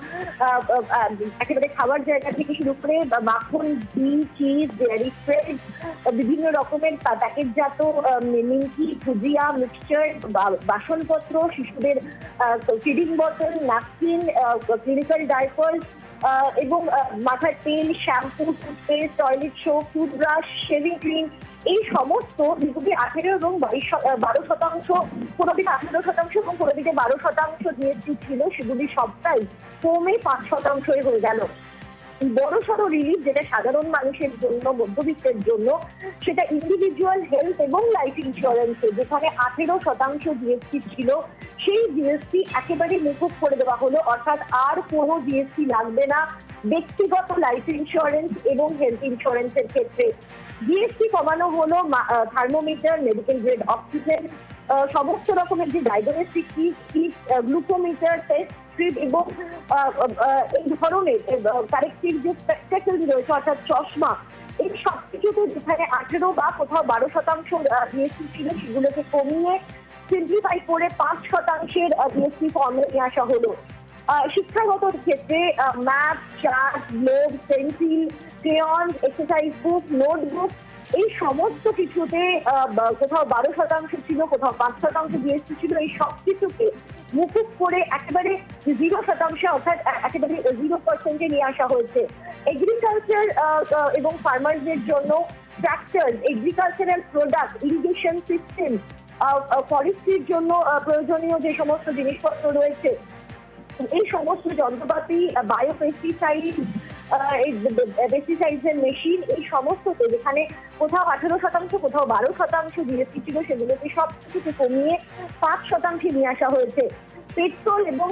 একেবারে খাবার জায়গা থেকে শুরু করে মাখন, ঘি, চিজ, ডেয়ারি ফ্রেড, বিভিন্ন রকমের প্যাকেটজাত নিমকি, ভুজিয়া, মিক্সচার, বাসনপত্র, শিশুদের ফিডিং বোতল, ন্যাপকিন, ক্লিনিক্যাল ডাইপার এবং মাথার তেল, shampoo, toothpaste, toilet soap, toothbrush, shaving cream, এই সমস্ত বিগত 18 এবং 12%, কোনো দিকে 18% এবং কোনো দিকে 12% জিএসটি ছিল, সেগুলি সবটাই কমে 5% হয়ে গেল। বড় সড়ো রিলিফ যেটা সাধারণ মানুষের জন্য, মধ্যবিত্তের জন্য, সেটা ইন্ডিভিজুয়াল হেলথ এবং লাইফ ইন্স্যুরেন্সে, যেখানে 18% জিএসটি ছিল, সেই জিএসটি একেবারে মুকুব করে দেওয়া হলো। অর্থাৎ আর কোনো জিএসটি লাগবে না ব্যক্তিগত লাইফ ইন্স্যুরেন্স এবং হেলথ ইন্স্যুরেন্সের ক্ষেত্রে। জিএসটি কমানো হলো থার্মোমিটার, মেডিকেল গ্রেড অক্সিজেন, সমস্ত রকমের যে diagnostic kit, glucometer, test strip এবং এই ধরনের কারেক্টিভ যে স্পেকটেকল রয়েছে অর্থাৎ চশমা, এই সব কিছুতে যেখানে 18 বা কোথাও 12% জিএসটি ছিল, সেগুলোকে কমিয়ে সিম্পলিফাই করে 5% জিএসটি ফর্মে নিয়ে আসা হলো। শিক্ষাগত ক্ষেত্রে map, chart, globe, pencil, crayon, exercise বুক, নোটবুক, এই সমস্ত কিছুতে কোথাও 12% ছিল, কোথাও 5% জিএসটি ছিল। এই সব কিছুকে মুকুব করে একেবারে 0% অর্থাৎ একেবারে 0% নিয়ে আসা হয়েছে। এগ্রিকালচার এবং ফার্মারদের জন্য tractor, agricultural product, irrigation system, ফরেস্ট্রির জন্য প্রয়োজনীয় যে সমস্ত জিনিসপত্র রয়েছে, এই সমস্ত যন্ত্রপাতি, বায়োপেস্টিসাইড, পেস্টিসাইডস এর মেশিন, এই সমস্ততে যেখানে কোথাও 18%, কোথাও 12% জিএসটি ছিল, সেগুলোকে সব কিছুকে কমিয়ে 5% নিয়ে আসা হয়েছে। পেট্রোল এবং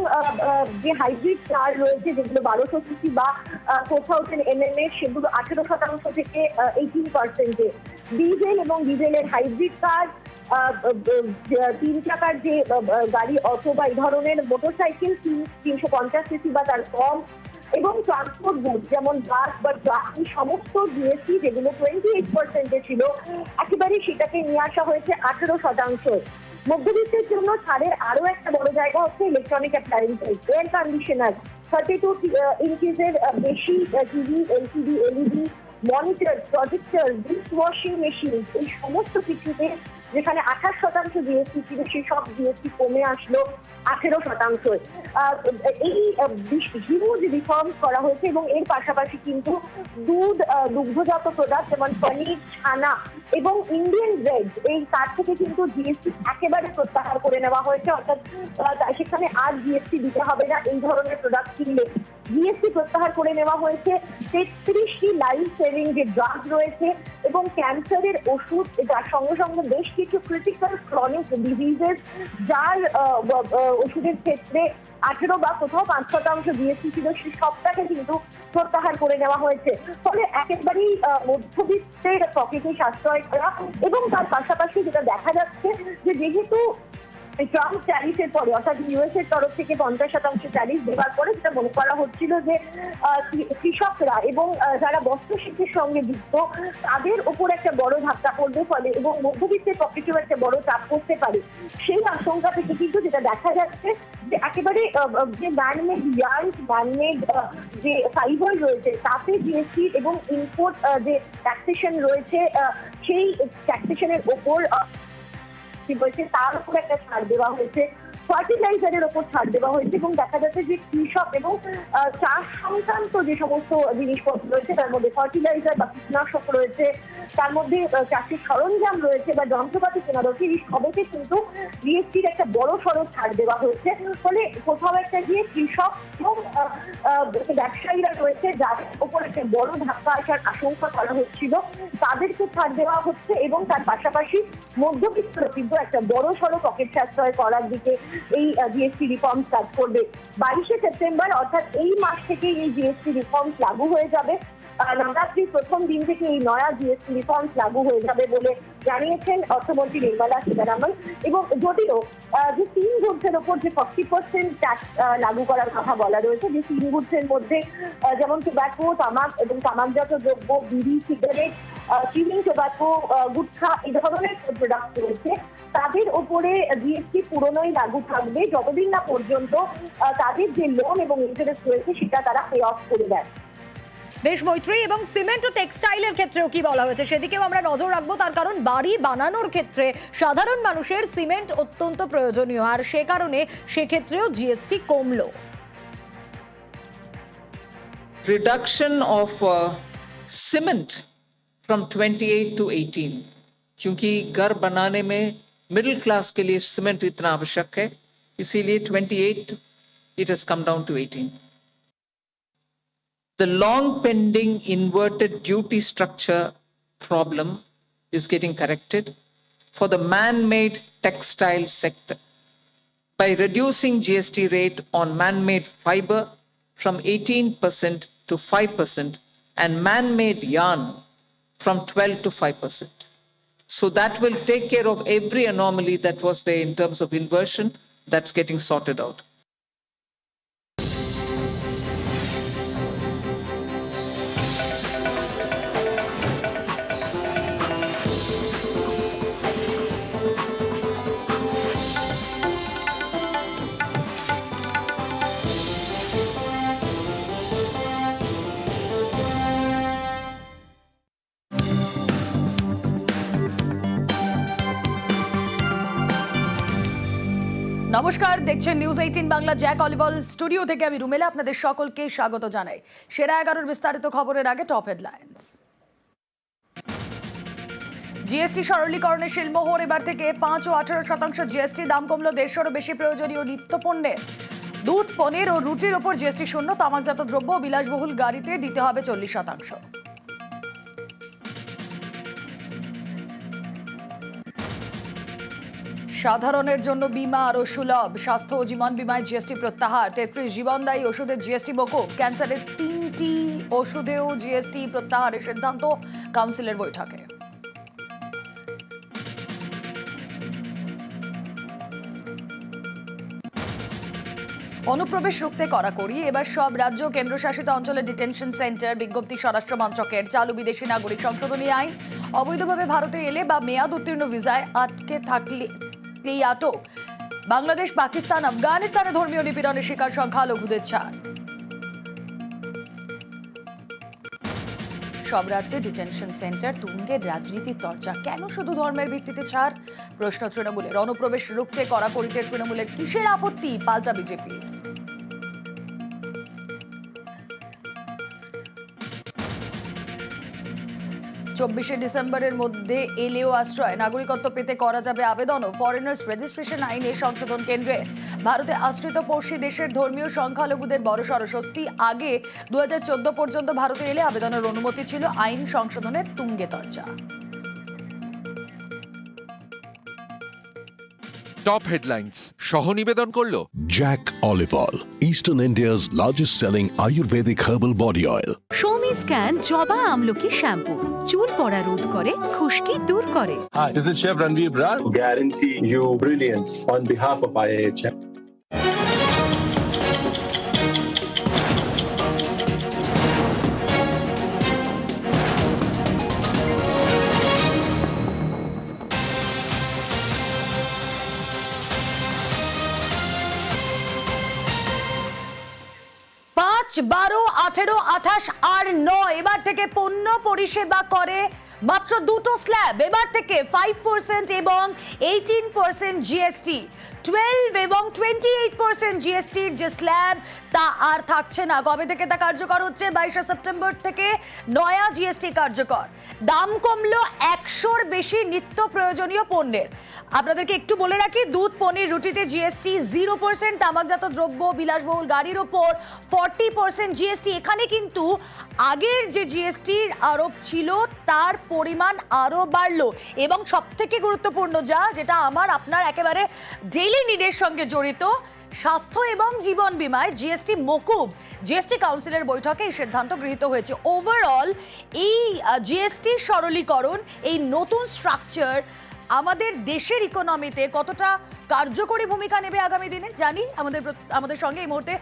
যে হাইব্রিড কার রয়েছে, যেগুলো 1200 সিসি বা 4000 mAh, সেগুলো 18% থেকে 18%। ডিজেল এবং ডিজেলের হাইব্রিড কার, 3 চাকার যে গাড়ি অথবা এই ধরনের মোটরসাইকেল 350 সিসি বা তার কম, এবং ট্রান্সপোর্ট গুড যেমন বাস বা ট্রাক, এই সমস্ত জিএসটি যেগুলো 28% ছিল, একেবারে সেটাকে নিয়ে আসা হয়েছে 18%। মধ্যবিত্তের জন্য ছাড়ের আরো একটা বড় জায়গা হচ্ছে ইলেকট্রনিক অ্যাপ্লায়েন্সেস, এয়ার কন্ডিশনার, 32 ইঞ্চিসের বেশি TV, LCD, LED, monitor, projector, dish washing machine, এই সমস্ত কিছুতে যেখানে 28% জিএসটি ছিল, সেই সব জিএসটি কমে আসলো 18%। এই হিউজ রিফর্ম করা হয়েছে এবং এর পাশাপাশি কিন্তু দুধ, দুগ্ধজাত প্রোডাক্ট যেমন পনির, ছানা এবং ইন্ডিয়ান ব্রেড, এই তার থেকে কিন্তু জিএসটি একেবারে প্রত্যাহার করে নেওয়া হয়েছে। অর্থাৎ সেখানে আর জিএসটি দিতে হবে না এই ধরনের প্রোডাক্ট কিনলে। জিএসটি প্রত্যাহার করে নেওয়া হয়েছে 33টি লাইফ সেভিং যে ড্রাগ রয়েছে এবং ক্যান্সারের ওষুধ, যার সঙ্গে সঙ্গে বেশ কিছু ক্রিটিক্যাল ক্রনিক ডিজিজেস, যার ওষুধের ক্ষেত্রে 18 বা কোথাও 5% জিএসটি ছিল, সেই সবটাকে কিন্তু প্রত্যাহার করে নেওয়া হয়েছে। ফলে একেবারেই মধ্যবিত্তের পকেটে সাশ্রয় করা, এবং তার পাশাপাশি যেটা দেখা যাচ্ছে যে যেহেতু ট্রাম্প ট্যারিফের পরে অর্থাৎ ইউএস এর তরফ থেকে 50% ট্যারিফ দেওয়ার পরে যেটা মনে করা হচ্ছিল যে কৃষকরা এবং যারা বস্ত্রশিল্পের সঙ্গে যুক্ত, তাদের উপর একটা বড় ধাক্কা পড়বে, ফলে এবং মধ্যবিত্তের পকেটেও একটা বড় চাপ পড়তে পারে। সেই আশঙ্কা থেকে কিন্তু যেটা দেখা যাচ্ছে যে একেবারে যে ম্যানমেড ইয়ার্ন, ম্যানমেড যে ফাইবার রয়েছে, তাতে জিএসটি এবং ইম্পোর্ট যে ট্যাক্সেশন রয়েছে, সেই ট্যাক্সেশনের ওপর তার উপর একটা ছাড় দেওয়া হয়েছে, ফার্টিলাইজারের ওপর ছাড় দেওয়া হয়েছে, এবং দেখা যাচ্ছে যে কৃষক এবং চাষ সংক্রান্ত যে সমস্ত জিনিসপত্র রয়েছে, তার মধ্যে ফার্টিলাইজার বা কীটনাশক রয়েছে, তার মধ্যে চাষের সরঞ্জাম রয়েছে বা যন্ত্রপাতি কেনা রয়েছে, এই সবকে কিন্তু জিএসটির একটা বড় সড়ো ছাড় দেওয়া হয়েছে। ফলে কোথাও একটা গিয়ে কৃষক এবং ব্যবসায়ীরা রয়েছে, যাদের উপর একটা বড় ধাক্কা আসার আশঙ্কা করা হচ্ছিল, তাদেরকে ছাড় দেওয়া হচ্ছে, এবং তার পাশাপাশি মধ্যবিত্তরা কিন্তু একটা বড় সড়ো পকেট সাশ্রয় করার দিকে এই জিএসটি রিফর্ম কাজ করবে। 22শে সেপ্টেম্বর অর্থাৎ এই মাস থেকে এই জিএসটি রিফর্ম লাগু হয়ে যাবে। নবরাত্রির প্রথম দিন থেকে এই নয়া জিএসটি রিফর্ম লাগু হয়ে যাবে বলে জানিয়েছেন অর্থমন্ত্রী নির্মলা সীতারামন। এবং যদিও যে 3 গুডসের ওপর যে 40% ট্যাক্স লাগু করার কথা বলা রয়েছে, যে 3 গুডসের মধ্যে যেমন টোব্যাকো, তামাক এবং তামাকজাত দ্রব্য, বিড়ি, সিগারেট, চিনি, টোব্যাকো, গুটখা, এই ধরনের প্রোডাক্ট রয়েছে, তাদের ওপরে জিএসটি পুরোনোই লাগু থাকবে যতদিন না পর্যন্ত তাদের যে লোন এবং ইন্টারেস্ট রয়েছে সেটা তারা পে অফ করে দেয়। বেশ মৈত্রী, এবং সিমেন্ট ও টেক্সটাইলের ক্ষেত্রেও কি বলা হয়েছে সেদিকেও আমরা নজর রাখবো, তার কারণ বাড়ি বানানোর ক্ষেত্রে সাধারণ মানুষের সিমেন্ট অত্যন্ত প্রয়োজনীয়, আর সে কারণে সেক্ষেত্রেও জিএসটি কমলো। Reduction of cement from 28 to 18. क्योंकि घर बनाने में मिडिल क्लास के लिए सीमेंट इतना आवश्यक है, इसीलिए 28 it has come down to 18. The long pending inverted duty structure problem is getting corrected for the man-made textile sector by reducing GST rate on man-made fiber from 18% to 5% and man-made yarn from 12 to 5%. So that will take care of every anomaly that was there in terms of inversion. That's getting sorted out. নমস্কার, দেখছেন news 18 Bangla. Jack অলিভল studio থেকে আমি রুমেলা আপনাদের সকলকে স্বাগত জানাই। সেরা 11-র বিস্তারিত খবরের আগে টপ হেডলাইন্স। জিএসটি সরলীকরণে শিলমোহর, এবার থেকে 5 ও 18% জিএসটি। দাম কমলো 150-এরও বেশি প্রয়োজনীয় নিত্যপণ্যের। দুধ, পনির ও রুটির ওপর জিএসটি শূন্য। তামাকজাত দ্রব্য ও বিলাসবহুল গাড়িতে দিতে হবে 40%। সাধারণের জন্য বীমা আরও সুলভ। স্বাস্থ্য ও জীবন বীমায় জিএসটি প্রত্যাহার। 33 জীবনদায়ী ওষুধের জিএসটি মকুব। ক্যান্সারের 3টি ওষুধেও জিএসটি প্রত্যাহারের সিদ্ধান্ত কাউন্সিলের বৈঠকে। অনুপ্রবেশ রুখতে কড়াকড়ি। এবার সব রাজ্য কেন্দ্রশাসিত অঞ্চলে ডিটেনশন সেন্টার। বিজ্ঞপ্তি স্বরাষ্ট্র মন্ত্রকের। চালু বিদেশি নাগরিক সংশোধনী আইন। অবৈধভাবে ভারতে এলে বা মেয়াদ উত্তীর্ণ ভিসায় আটকে থাকলে আটক। বাংলাদেশ, পাকিস্তান, আফগানিস্তানে ধর্মীয় নিপীড়নের শিকার সংখ্যালঘুদের ছাড়। সব রাজ্যে ডিটেনশন সেন্টার। তুঙ্গের রাজনীতির চর্চা। কেন শুধু ধর্মের ভিত্তিতে ছাড়? প্রশ্ন তৃণমূলের। অনুপ্রবেশ রুখতে কড়াকড়িতে তৃণমূলের কিসের আপত্তি? পাল্টা বিজেপি। 24শে ডিসেম্বরের মধ্যে এলেও আশ্রয়, নাগরিকত্ব পেতে করা যাবে আবেদন। ফরেনার্স রেজিস্ট্রেশন আইনে সংশোধন কেন্দ্রে। ভারতে আশ্রিত পড়শি দেশের ধর্মীয় সংখ্যালঘুদের বড়সড় স্বস্তি। আগে 2014 পর্যন্ত ভারতে এলে আবেদনের অনুমতি ছিল। আইন সংশোধনের তুঙ্গে চর্চা। টপ হেডলাইন্স সহ নিবেদন করলো জ্যাক অলিভল, eastern India's largest selling Ayurvedic herbal body oil. সৌমি স্ক্যান জবা আমলকি শ্যাম্পু চুল পড়া রোধ করে, খুশকি দূর করে। Hi, this is Chef Ranveer Brar. Guarantee you brilliance on behalf of IIHM. পাঁচ, 12, 18, 28 আর 9 এবার থেকে পণ্য পরিষেবা করে মাত্র দুটো স্ল্যাব। এবার থেকে 5% এবং 18% জিএসটি। 12 এবং 28% জিএসটির যে স্ল্যাব তা আর থাকছে না। কবে থেকে তা কার্যকর হচ্ছে? 22শে সেপ্টেম্বর থেকে নয়া জিএসটি কার্যকর। দাম কমলো 100-র বেশি নিত্য প্রয়োজনীয় পণ্যের। আপনাদেরকে একটু বলে রাখি, দুধ, পনির, রুটিতে জিএসটি 0%। তামাকজাত দ্রব্য, বিলাসবহুল গাড়ির ওপর 40% জিএসটি। এখানে কিন্তু আগের যে জিএসটির আরোপ ছিল তার পরিমাণ আরো বাড়লো। এবং সবথেকে গুরুত্বপূর্ণ যেটা আমার আপনার একেবারে ডেইলি নিডের সঙ্গে জড়িত, স্বাস্থ্য এবং জীবন বীমায় জিএসটি মকুব। জিএসটি কাউন্সিলের বৈঠকে এই সিদ্ধান্ত গৃহীত হয়েছে। ওভারঅল এই জিএসটি সরলীকরণ, এই নতুন স্ট্রাকচার আমাদের দেশের ইকোনমিতে কতটা কার্যকরী ভূমিকা নেবে আগামী দিনে জানি। আমাদের সঙ্গে এই মুহূর্তে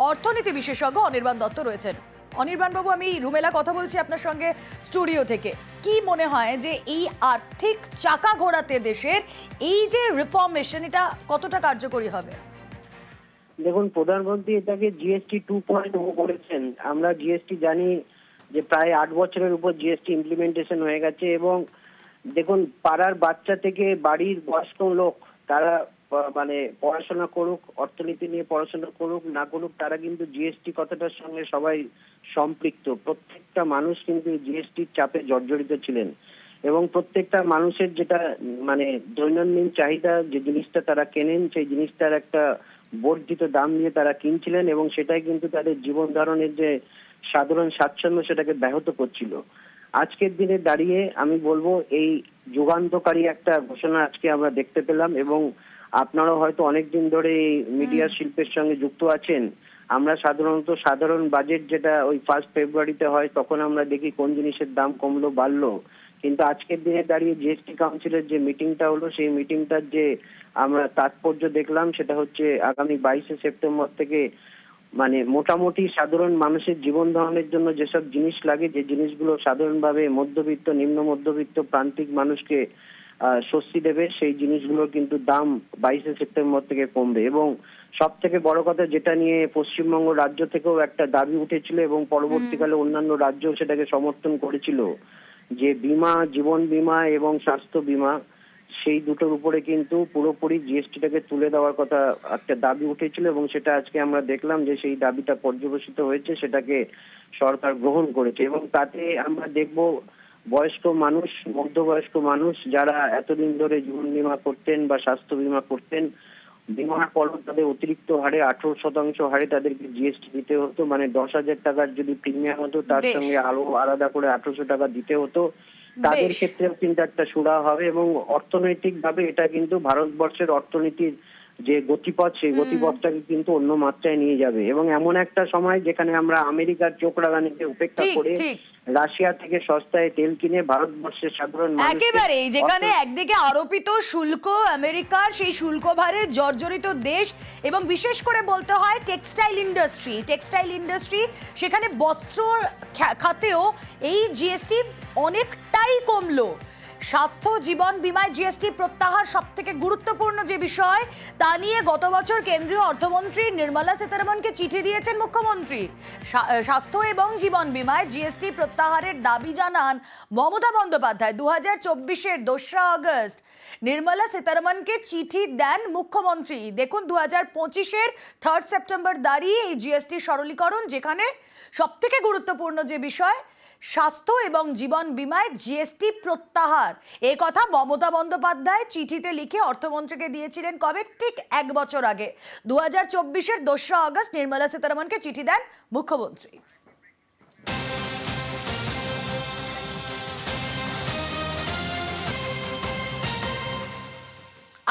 অর্থনীতি বিশেষজ্ঞ অনির্বাণ দত্ত রয়েছেন। অনির্বাণ বাবু, আমি রুমেলা কথা বলছি আপনার সঙ্গে স্টুডিও থেকে। কি মনে হয় যে এই আর্থিক চাকা ঘোরাতে দেশের এই যে রিফর্মেশন, এটা কতটা কার্যকরী হবে? দেখুন, প্রধানমন্ত্রী এটাকে জিএসটি 2.0 বলেছেন। আমরা জিএসটি জানি যে প্রায় 8 বছরের উপর জিএসটি ইমপ্লিমেন্টেশন হয়ে গেছে। এবং দেখুন, পাড়ার বাচ্চা থেকে বাড়ির বয়স্ক লোক, তারা মানে পড়াশোনা করুক, অর্থনীতি নিয়ে পড়াশোনা করুক না করুক, তারা কিন্তু জিএসটি কথাটার সঙ্গে সবাই সম্পৃক্ত। প্রত্যেকটা মানুষ কিন্তু জিএসটির চাপে জর্জরিত ছিলেন। এবং প্রত্যেকটা মানুষের যেটা মানে দৈনন্দিন চাহিদা যে জিনিসটা তারা কেনেন সেই জিনিসটার একটা বর্ধিত দাম নিয়ে তারা কিনছিলেন এবং সেটাই কিন্তু তাদের জীবন ধারণের যে সাধারণ স্বাচ্ছন্দ্য সেটাকে ব্যাহত করছিল। আজকের দিনে দাঁড়িয়ে আমি বলবো এই যুগান্তকারী একটা ঘোষণা আজকে আমরা দেখতে পেলাম এবং আপনারাও হয়তো অনেকদিন ধরে এই মিডিয়া শিল্পের সঙ্গে যুক্ত আছেন। আমরা সাধারণত সাধারণ বাজেট যেটা ওই 1 ফেব্রুয়ারিতে হয় তখন আমরা দেখি কোন জিনিসের দাম কমলো বাড়লো, কিন্তু আজকের দিনে দাঁড়িয়ে জিএসটি কাউন্সিলের যে মিটিংটা হলো সেই মিটিংটার যে আমরা তাৎপর্য দেখলাম সেটা হচ্ছে আগামী 22শে সেপ্টেম্বর থেকে মানে মোটামুটি সাধারণ মানুষের জীবন ধারণের জন্য যেসব জিনিস লাগে, যে জিনিসগুলো সাধারণভাবে মধ্যবিত্ত নিম্ন মধ্যবিত্ত প্রান্তিক মানুষকে স্বস্তি দেবে, সেই জিনিসগুলোর কিন্তু দাম 22শে সেপ্টেম্বর থেকে কমবে। এবং সব থেকে বড় কথা যেটা নিয়ে পশ্চিমবঙ্গ রাজ্য থেকেও একটা দাবি উঠেছিল এবং পরবর্তীকালে অন্যান্য রাজ্য সেটাকে সমর্থন করেছিল, যে বীমা, জীবন বীমা এবং স্বাস্থ্য বীমা সেই দুটোর উপরে কিন্তু পুরোপুরি জিএসটিটাকে তুলে দেওয়ার কথা একটা দাবি উঠেছিল এবং সেটা আজকে আমরা দেখলাম যে সেই দাবিটা পর্যবেসিত হয়েছে, সেটাকে সরকার গ্রহণ করেছে। এবং তাতে আমরা দেখব বয়স্ক মানুষ, মধ্যবয়স্ক মানুষ যারা এতদিন ধরে জীবন বীমা করতেন বা স্বাস্থ্য বীমা করতেন, বীমার পরও তাদের অতিরিক্ত হারে 18% হারে তাদেরকে জিএসটি দিতে হতো। মানে 10,000 টাকার যদি প্রিমিয়াম হতো তার সঙ্গে আরো আলাদা করে 1800 টাকা দিতে হতো। তাদের ক্ষেত্রেও কিন্তু একটা সুরাহা হবে এবং অর্থনৈতিক ভাবে এটা কিন্তু ভারতবর্ষের অর্থনীতির যে গতিপথ সেই গতিপথটাকে কিন্তু অন্য মাত্রায় নিয়ে যাবে। এবং এমন একটা সময় যেখানে আমরা আমেরিকার চোখ রাঙানিকে উপেক্ষা করে রাশিয়া থেকে সস্তায় তেল কিনে ভারতবর্ষের সাধারণ মানুষ একেবারে, যেখানে একদিকে আরোপিত শুল্ক আমেরিকার, সেই শুল্ক ভারে জর্জরিত দেশ এবং বিশেষ করে বলতে হয় টেক্সটাইল ইন্ডাস্ট্রি, সেখানে বস্ত্র খাতেও এই জিএসটি অনেকটাই কমলো। স্বাস্থ্য জীবন বীমায় জিএসটি প্রত্যাহার সবথেকে গুরুত্বপূর্ণ যে বিষয়, তা নিয়ে গত বছর কেন্দ্রীয় অর্থমন্ত্রী নির্মলা সীতারমণকে চিঠি দিয়েছেন মুখ্যমন্ত্রী। স্বাস্থ্য এবং জীবন বীমায় জিএসটি প্রত্যাহারের দাবি জানান মমতা বন্দ্যোপাধ্যায়। 2024-এর 2রা আগস্ট নির্মলা সীতারমণকে চিঠি দেন মুখ্যমন্ত্রী। দেখুন 2025-এর 3rd সেপ্টেম্বর দাঁড়িয়ে এই জিএসটি সরলীকরণ, যেখানে সবথেকে গুরুত্বপূর্ণ যে বিষয় স্বাস্থ্য এবং জীবন বীমায় জিএসটি প্রত্যাহার, এই কথা মমতা বন্দ্যোপাধ্যায় চিঠিতে লিখে অর্থমন্ত্রীকে দিয়েছিলেন কবে? ঠিক 1 বছর আগে 2024-এর 2রা আগস্ট নির্মলা সীতারমণকে চিঠি দেন মুখ্যমন্ত্রী।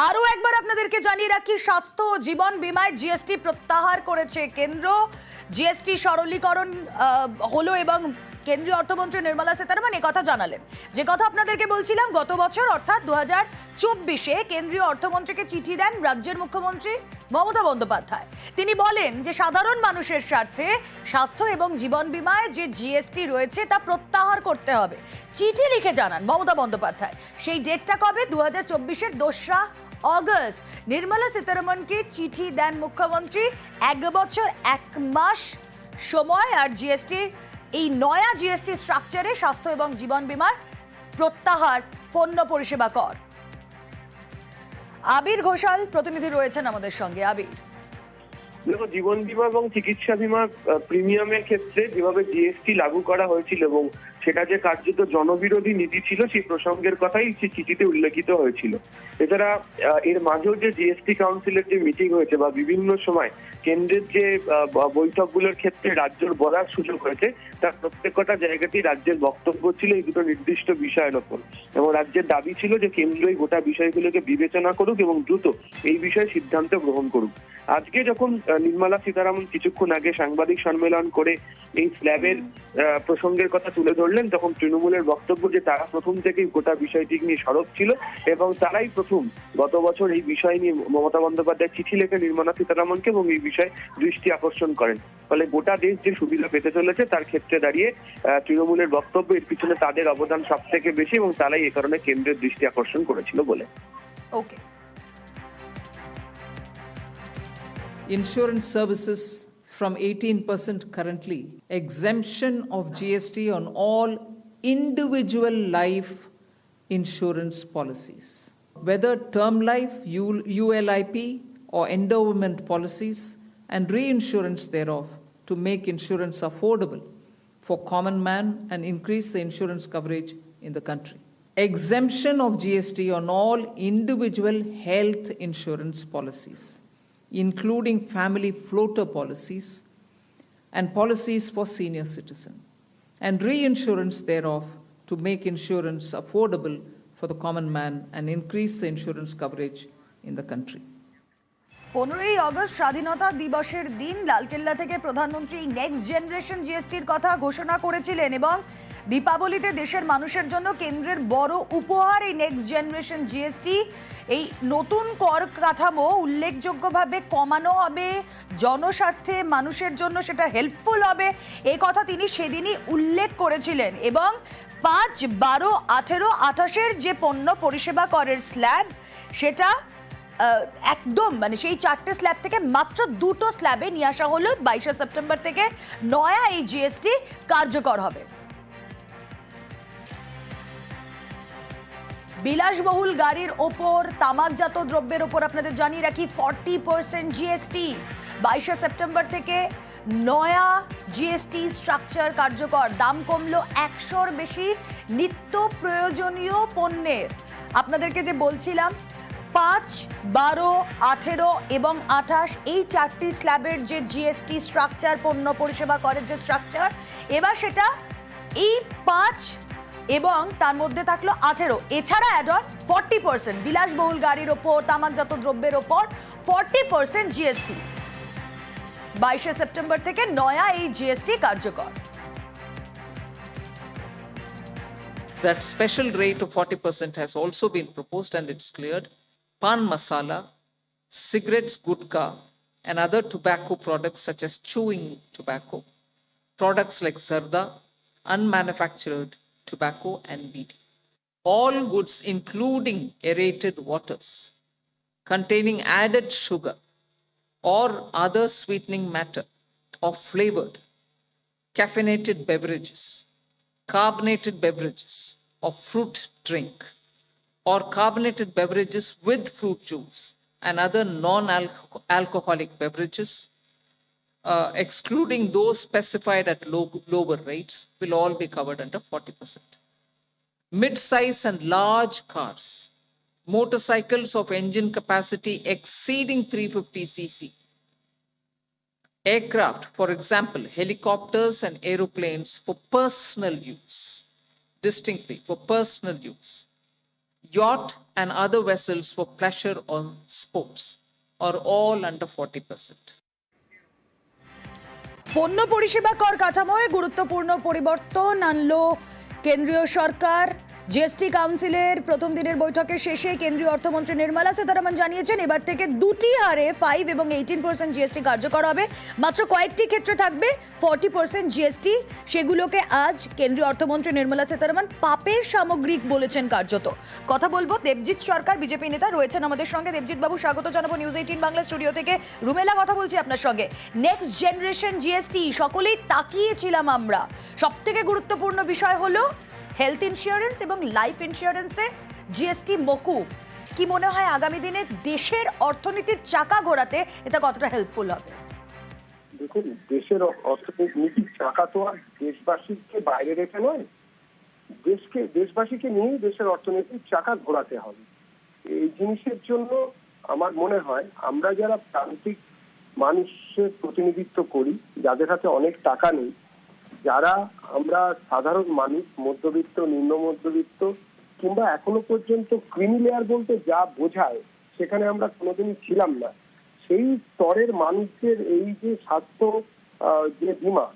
আরো একবার আপনাদেরকে জানিয়ে রাখি, স্বাস্থ্য ও জীবন বীমায় জিএসটি প্রত্যাহার করেছে কেন্দ্র। জিএসটি সরলীকরণ হলো এবং কেন্দ্রীয় অর্থমন্ত্রী নির্মলা সীতারমণ কথা জানালেন। যে কথা আপনাদেরকে বলছিলাম, গত বছর অর্থাৎ 2024-এ কেন্দ্রীয় অর্থমন্ত্রীকে চিঠি দেন রাজ্যের মুখ্যমন্ত্রী মমতা বন্দ্যোপাধ্যায়। তিনি বলেন যে সাধারণ মানুষের স্বার্থে স্বাস্থ্য এবং জীবন বীমায় যে জিএসটি রয়েছে তা প্রত্যাহার করতে হবে। চিঠি লিখে জানান মমতা বন্দ্যোপাধ্যায়। সেই ডেটটা কবে? 2024-এর 2রা আগস্ট নির্মলা সীতারমণকে চিঠি দেন মুখ্যমন্ত্রী। 1 বছর 1 মাস সময়। আর জিএসটির এই নয়া জিএসটি স্ট্রাকচারে স্বাস্থ্য এবং জীবন বীমার প্রত্যাহার পণ্য পরিষেবা কর। আবির ঘোষাল প্রতিনিধি রয়েছেন আমাদের সঙ্গে। আবির, দেখো, জীবন বীমা এবং চিকিৎসা বীমা প্রিমিয়ামের ক্ষেত্রে যেভাবে জিএসটি লাগু করা হয়েছিল এবং সেটা যে কার্যত জনবিরোধী নীতি ছিল সেই প্রসঙ্গের কথাই সেই চিঠিতে উল্লেখিত হয়েছিল। এছাড়া এর মাঝেও যে জিএসটি কাউন্সিলের যে মিটিং হয়েছে বা বিভিন্ন সময় কেন্দ্রের যে বৈঠকগুলোর ক্ষেত্রে রাজ্যের বলার সুযোগ হয়েছে, তার প্রত্যেকটা জায়গাতেই রাজ্যের বক্তব্য ছিল এই দুটো নির্দিষ্ট বিষয়ের ওপর এবং রাজ্যের দাবি ছিল যে কেন্দ্র এই গোটা বিষয়গুলোকে বিবেচনা করুক এবং দ্রুত এই বিষয়ে সিদ্ধান্ত গ্রহণ করুক। আজকে যখন নির্মলা সীতারামন কিছুক্ষণ আগে সাংবাদিক সম্মেলন করে এই স্ল্যাবের প্রসঙ্গের কথা তুলে ধরলেন, তখন তৃণমূলের বক্তব্য যে তারা প্রথম থেকেই গোটা বিষয়টি নিয়ে সরব ছিল এবং তারাই প্রথম গত বছর এই বিষয় নিয়ে মমতা বন্দ্যোপাধ্যায় চিঠি লেখে নির্মলা সীতারামনকে এবং এই বিষয়ে দৃষ্টি আকর্ষণ করেন। ফলে গোটা দেশ যে সুবিধা পেতে চলেছে তার ক্ষেত্রে দাঁড়িয়ে তৃণমূলের বক্তব্য এর পিছনে তাদের অবদান সব থেকে বেশি এবং তারাই এ কারণে কেন্দ্রের দৃষ্টি আকর্ষণ করেছিল বলে। ওকে। Insurance services from 18% currently, exemption of GST on all individual life insurance policies, whether term life, ULIP or endowment policies, and reinsurance thereof, to make insurance affordable for common man and increase the insurance coverage in the country. exemption of GST on all individual health insurance policies, including family floater policies and policies for senior citizens, and reinsurance thereof to make insurance affordable for the common man and increase the insurance coverage in the country. 15ই আগস্ট স্বাধীনতা দিবসের দিন লালকেল্লা থেকে প্রধানমন্ত্রী next generation জিএসটির কথা ঘোষণা করেছিলেন এবং দীপাবলিতে দেশের মানুষের জন্য কেন্দ্রের বড় উপহার এই নেক্সট জেনারেশন জিএসটি। এই নতুন কর কাঠামো উল্লেখযোগ্যভাবে কমানো হবে, জনস্বার্থে মানুষের জন্য সেটা হেল্পফুল হবে, এই কথা তিনি সেদিনই উল্লেখ করেছিলেন। এবং 5, 12, 18, 28 যে পণ্য পরিষেবা করের স্ল্যাব, সেটা একদম মানে সেই 4টে স্ল্যাব থেকে মাত্র 2টো স্ল্যাবে নিয়ে আসা হলো। 22শে সেপ্টেম্বর থেকে নয়া এই জিএসটি কার্যকর হবে। বিলাসবহুল গাড়ির ওপর, তামাকজাত দ্রব্যের ওপর আপনাদের জানিয়ে রাখি 40% জিএসটি। 22শে সেপ্টেম্বর থেকে নয়া জিএসটি স্ট্রাকচার কার্যকর। দাম কমলো 100-র বেশি নিত্য প্রয়োজনীয় পণ্যের। আপনাদেরকে যে বলছিলাম 5, 12, 18 এবং 28 এই 4টি স্ল্যাবের যে জিএসটি স্ট্রাকচার, পণ্য পরিষেবা করের যে স্ট্রাকচার, এবার সেটা এই 5 এবং তার মধ্যে থাকলো 18, এছাড়া অ্যাড অন 40%। বিলাসবহুল গাড়ির ওপর, তামাকজাত দ্রব্যের ওপর 40% জিএসটি। 22শে সেপ্টেম্বর থেকে নয়া এই জিএসটি কার্যকর। That special rate of 40% has also been proposed and it's cleared. Pan masala, cigarettes, gutka, and other tobacco products such as chewing tobacco, products like zarda, unmanufactured tobacco, and weed. All goods, including aerated waters, containing added sugar or other sweetening matter, or flavored, caffeinated beverages, carbonated beverages, or fruit drink, or carbonated beverages with fruit juice and other non-alcoholic beverages, excluding those specified at lower rates, will all be covered under 40%. Mid-size and large cars, motorcycles of engine capacity exceeding 350 cc, aircraft, for example, helicopters and aeroplanes for personal use, distinctly for personal use, yacht and other vessels for pleasure or sports are all under 40%. পণ্য পরিষেবা কর কাঠামোয় গুরুত্বপূর্ণ পরিবর্তন আনলো কেন্দ্রীয় সরকার। GST কাউন্সিলের প্রথম দিনের বৈঠকের শেষে কেন্দ্রীয় অর্থমন্ত্রী নির্মলা সীতারামন জানিয়েছেন এবার থেকে 2টি হারে 5 এবং 18% জিএসটি কার্যকর হবে। মাত্র কয়েকটি ক্ষেত্রে থাকবে 40% জিএসটি। সেগুলোকে আজ কেন্দ্রীয় অর্থমন্ত্রী নির্মলা সীতারামন পাপের সামগ্রিক বলেছেন কার্যত। কথা বলবো দেবজিৎ সরকার, বিজেপি নেতা রয়েছেন আমাদের সঙ্গে। দেবজিৎ বাবু, স্বাগত জানাবো নিউজ 18 বাংলা স্টুডিও থেকে। রুমেলা কথা বলছি আপনার সঙ্গে। নেক্সট জেনারেশন জিএসটি সকলেই তাকিয়েছিলাম আমরা। সবথেকে গুরুত্বপূর্ণ বিষয় হলো হেলথ ইন্স্যুরেন্স এবং লাইফ ইন্স্যুরেন্সে জিএসটি মকুব। কি মনে হয় আগামী দিনে দেশের অর্থনীতির চাকা ঘোরাতে এটা কতটা হেল্পফুল হবে? দেখুন, দেশের অর্থনীতির চাকা তো আর দেশবাসীকে বাইরে রেখে নয়, দেশবাসীকে নিয়েই দেশের অর্থনীতির চাকা ঘোরাতে হবে। এই জিনিসের জন্য আমার মনে হয় আমরা যারা প্রান্তিক মানুষের প্রতিনিধিত্ব করি, যাদের হাতে অনেক টাকা নেই, যারা আমরা সাধারণ মানুষ, মধ্যবিত্ত, নিম্ন মধ্যবিত্ত, কিংবা এখনো পর্যন্ত ক্রিমি লেয়ার বলতে যা বোঝায় সেখানে আমরা কোনোদিনই ছিলাম না, সেই স্তরের মানুষদের এই যে স্বাস্থ্য যে বীমা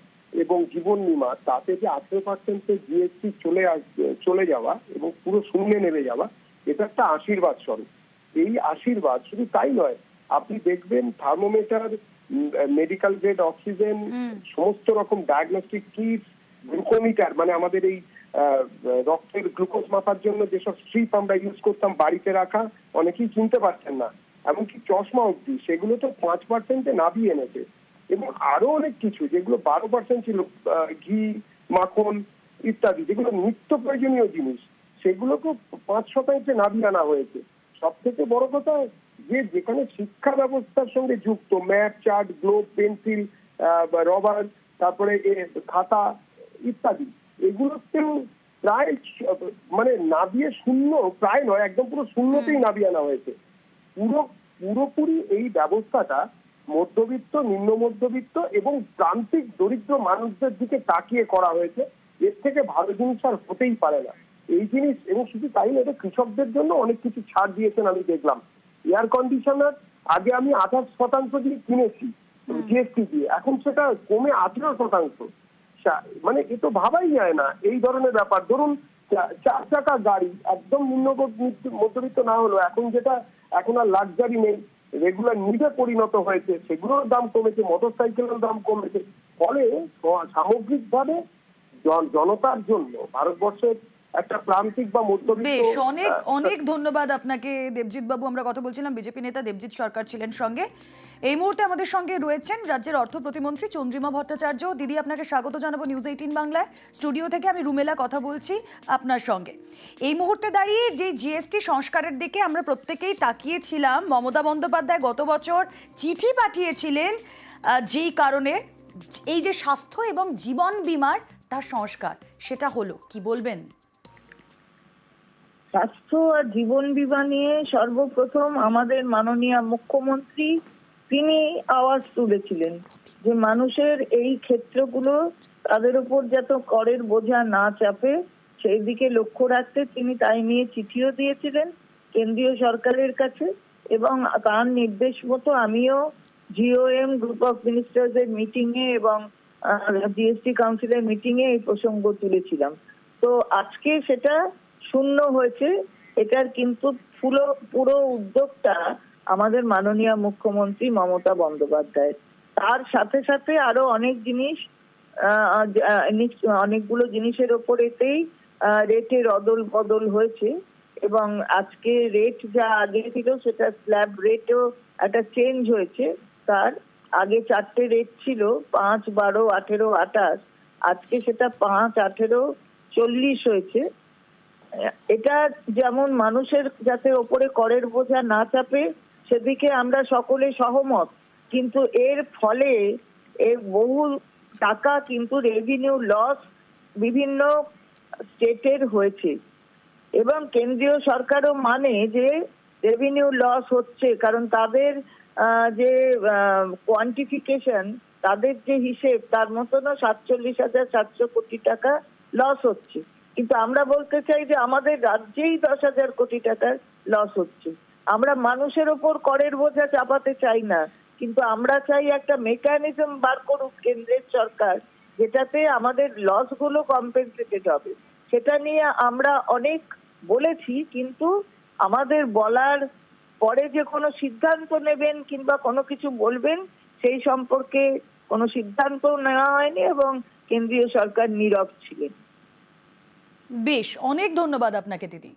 এবং জীবন বীমা, তাতে যে 18% জিএসটি চলে যাওয়া এবং পুরো শূন্যে নেমে যাওয়া, এটা একটা আশীর্বাদ স্বরূপ। এই আশীর্বাদ শুধু তাই নয়, আপনি দেখবেন থার্মোমিটার, মেডিকেল গ্রেড অক্সিজেন, সমস্ত রকম ডায়াগনস্টিক কিট, গ্লুকোমিটার মানে আমাদের এই রক্তের গ্লুকোজ মাপার জন্য যেসব স্ট্রিপ আমরা ইউজ করতাম বাড়িতে রাখা, অনেকেই চিনতে পারছেন না, এমনকি চশমা অব্দি সেগুলো তো 5% নামিয়ে এনেছে। এবং আরো অনেক কিছু যেগুলো 12% ছিল, ঘি, মাখন ইত্যাদি, যেগুলো নিত্য প্রয়োজনীয় জিনিস, সেগুলোকেও 5% নামিয়ে আনা হয়েছে। সব থেকে বড় কথা, যে যেখানে শিক্ষা ব্যবস্থার সঙ্গে যুক্ত map, chart, globe, pencil, rubber, তারপরে খাতা ইত্যাদি, এগুলোতেও প্রায় মানে নাবিয়ে শূন্য, প্রায় নয়, একদম পুরো শূন্যতেই নাবিয়ে আনা হয়েছে। পুরোপুরি এই ব্যবস্থাটা মধ্যবিত্ত, নিম্ন মধ্যবিত্ত এবং প্রান্তিক দরিদ্র মানুষদের দিকে তাকিয়ে করা হয়েছে। এর থেকে ভালো জিনিস আর হতেই পারে না এই জিনিস। এবং শুধু তাই না, এটা কৃষকদের জন্য অনেক কিছু ছাড় দিয়েছেন আমি দেখলাম। এয়ার কন্ডিশনার আগে আমি 28% দিয়ে কিনেছি জিএসটি দিয়ে, এখন সেটা কমে 18%। মানে এ তো ভাবাই যায় না এই ধরনের ব্যাপার। ধরুন 4 চাকা গাড়ি একদম নিম্ন মধ্যবিত্ত না হলো, এখন আর লাক্সারি নেই, রেগুলার নিডে পরিণত হয়েছে, সেগুলোর দাম কমেছে, মোটরসাইকেলের দাম কমেছে। ফলে সামগ্রিকভাবে জনতার জন্য ভারতবর্ষের একটা প্রান্তিক বা মধ্যবিত্ত। বেশ, অনেক ধন্যবাদ আপনাকে দেবজিৎ বাবু। আমরা কথা বলছিলাম, বিজেপি নেতা দেবজিৎ সরকার ছিলেন সঙ্গে। এই মুহূর্তে আমাদের সঙ্গে রয়েছেন রাজ্যের অর্থ প্রতিমন্ত্রী চন্দ্রিমা ভট্টাচার্য। দিদি, আপনাকে স্বাগত জানাবো নিউজ 18 বাংলায়। স্টুডিও থেকে আমি রুমেলা কথা বলছি আপনার সঙ্গে। এই মুহূর্তে দাঁড়িয়ে যে জিএসটি সংস্কারের দিকে আমরা প্রত্যেকেই তাকিয়েছিলাম, মমতা বন্দ্যোপাধ্যায় গত বছর চিঠি পাঠিয়েছিলেন যেই কারণে এই যে স্বাস্থ্য এবং জীবন বীমার তার সংস্কার, সেটা হলো, কি বলবেন? স্বাস্থ্য আর জীবন বীমা নিয়ে সর্বপ্রথম আমাদের মাননীয় মুখ্যমন্ত্রী তিনি আওয়াজ তুলেছিলেন যে মানুষের এই ক্ষেত্রগুলো তাদের উপর যাতে করের বোঝা না চাপে সেই দিকে লক্ষ্য রাখতে তিনি তাই নিয়ে চিঠিও দিয়েছিলেন কেন্দ্রীয় সরকারের কাছে। এবং তার নির্দেশ মতো আমিও জিওএম গ্রুপ অফ মিনিস্টার্স এর মিটিং এ এবং জিএসটি কাউন্সিলের মিটিং এ এই প্রসঙ্গ তুলেছিলাম। তো আজকে সেটা শূন্য হয়েছে, এটার কিন্তু পুরো উদ্যোগটা আমাদের মাননীয় মুখ্যমন্ত্রী মমতা বন্দ্যোপাধ্যায়। তার সাথে সাথে আরো অনেক জিনিস, অনেকগুলো জিনিসের ওপরেতেই রেটের অদল বদল হয়েছে। এবং আজকে রেট যা আগে ছিল সেটা স্ল্যাব রেটও একটা চেঞ্জ হয়েছে। তার আগে 4টে রেট ছিল, 5, 12, 18, 28, আজকে সেটা 5, 18, 40 হয়েছে। এটা যেমন মানুষের যাতে ওপরে করের বোঝা না চাপে সেদিকে আমরা সকলে সহমত, কিন্তু এর ফলে এর বহু টাকা কিন্তু রেভিনিউ লস বিভিন্ন স্টেটের হয়েছে এবং কেন্দ্রীয় সরকারও মানে যে রেভিনিউ লস হচ্ছে, কারণ তাদের যে কোয়ান্টিফিকেশন, তাদের যে হিসেব, তার মতনও 47,700 কোটি টাকা লস হচ্ছে। কিন্তু আমরা বলতে চাই যে আমাদের রাজ্যেই 10,000 কোটি টাকার লস হচ্ছে। আমরা মানুষের ওপর করের বোঝা চাপাতে চাই না, কিন্তু আমরা চাই একটা মেকানিজম বার করুক কেন্দ্রের সরকার যেটাতে আমাদের লস গুলো কম্পেনসেটেড হবে। সেটা নিয়ে আমরা অনেক বলেছি, কিন্তু আমাদের বলার পরে যে কোনো সিদ্ধান্ত নেবেন কিংবা কোনো কিছু বলবেন সেই সম্পর্কে কোনো সিদ্ধান্ত নেওয়া হয়নি এবং কেন্দ্রীয় সরকার নীরব ছিলেন। বেশ, অনেক ধন্যবাদ আপনাকে দিদি।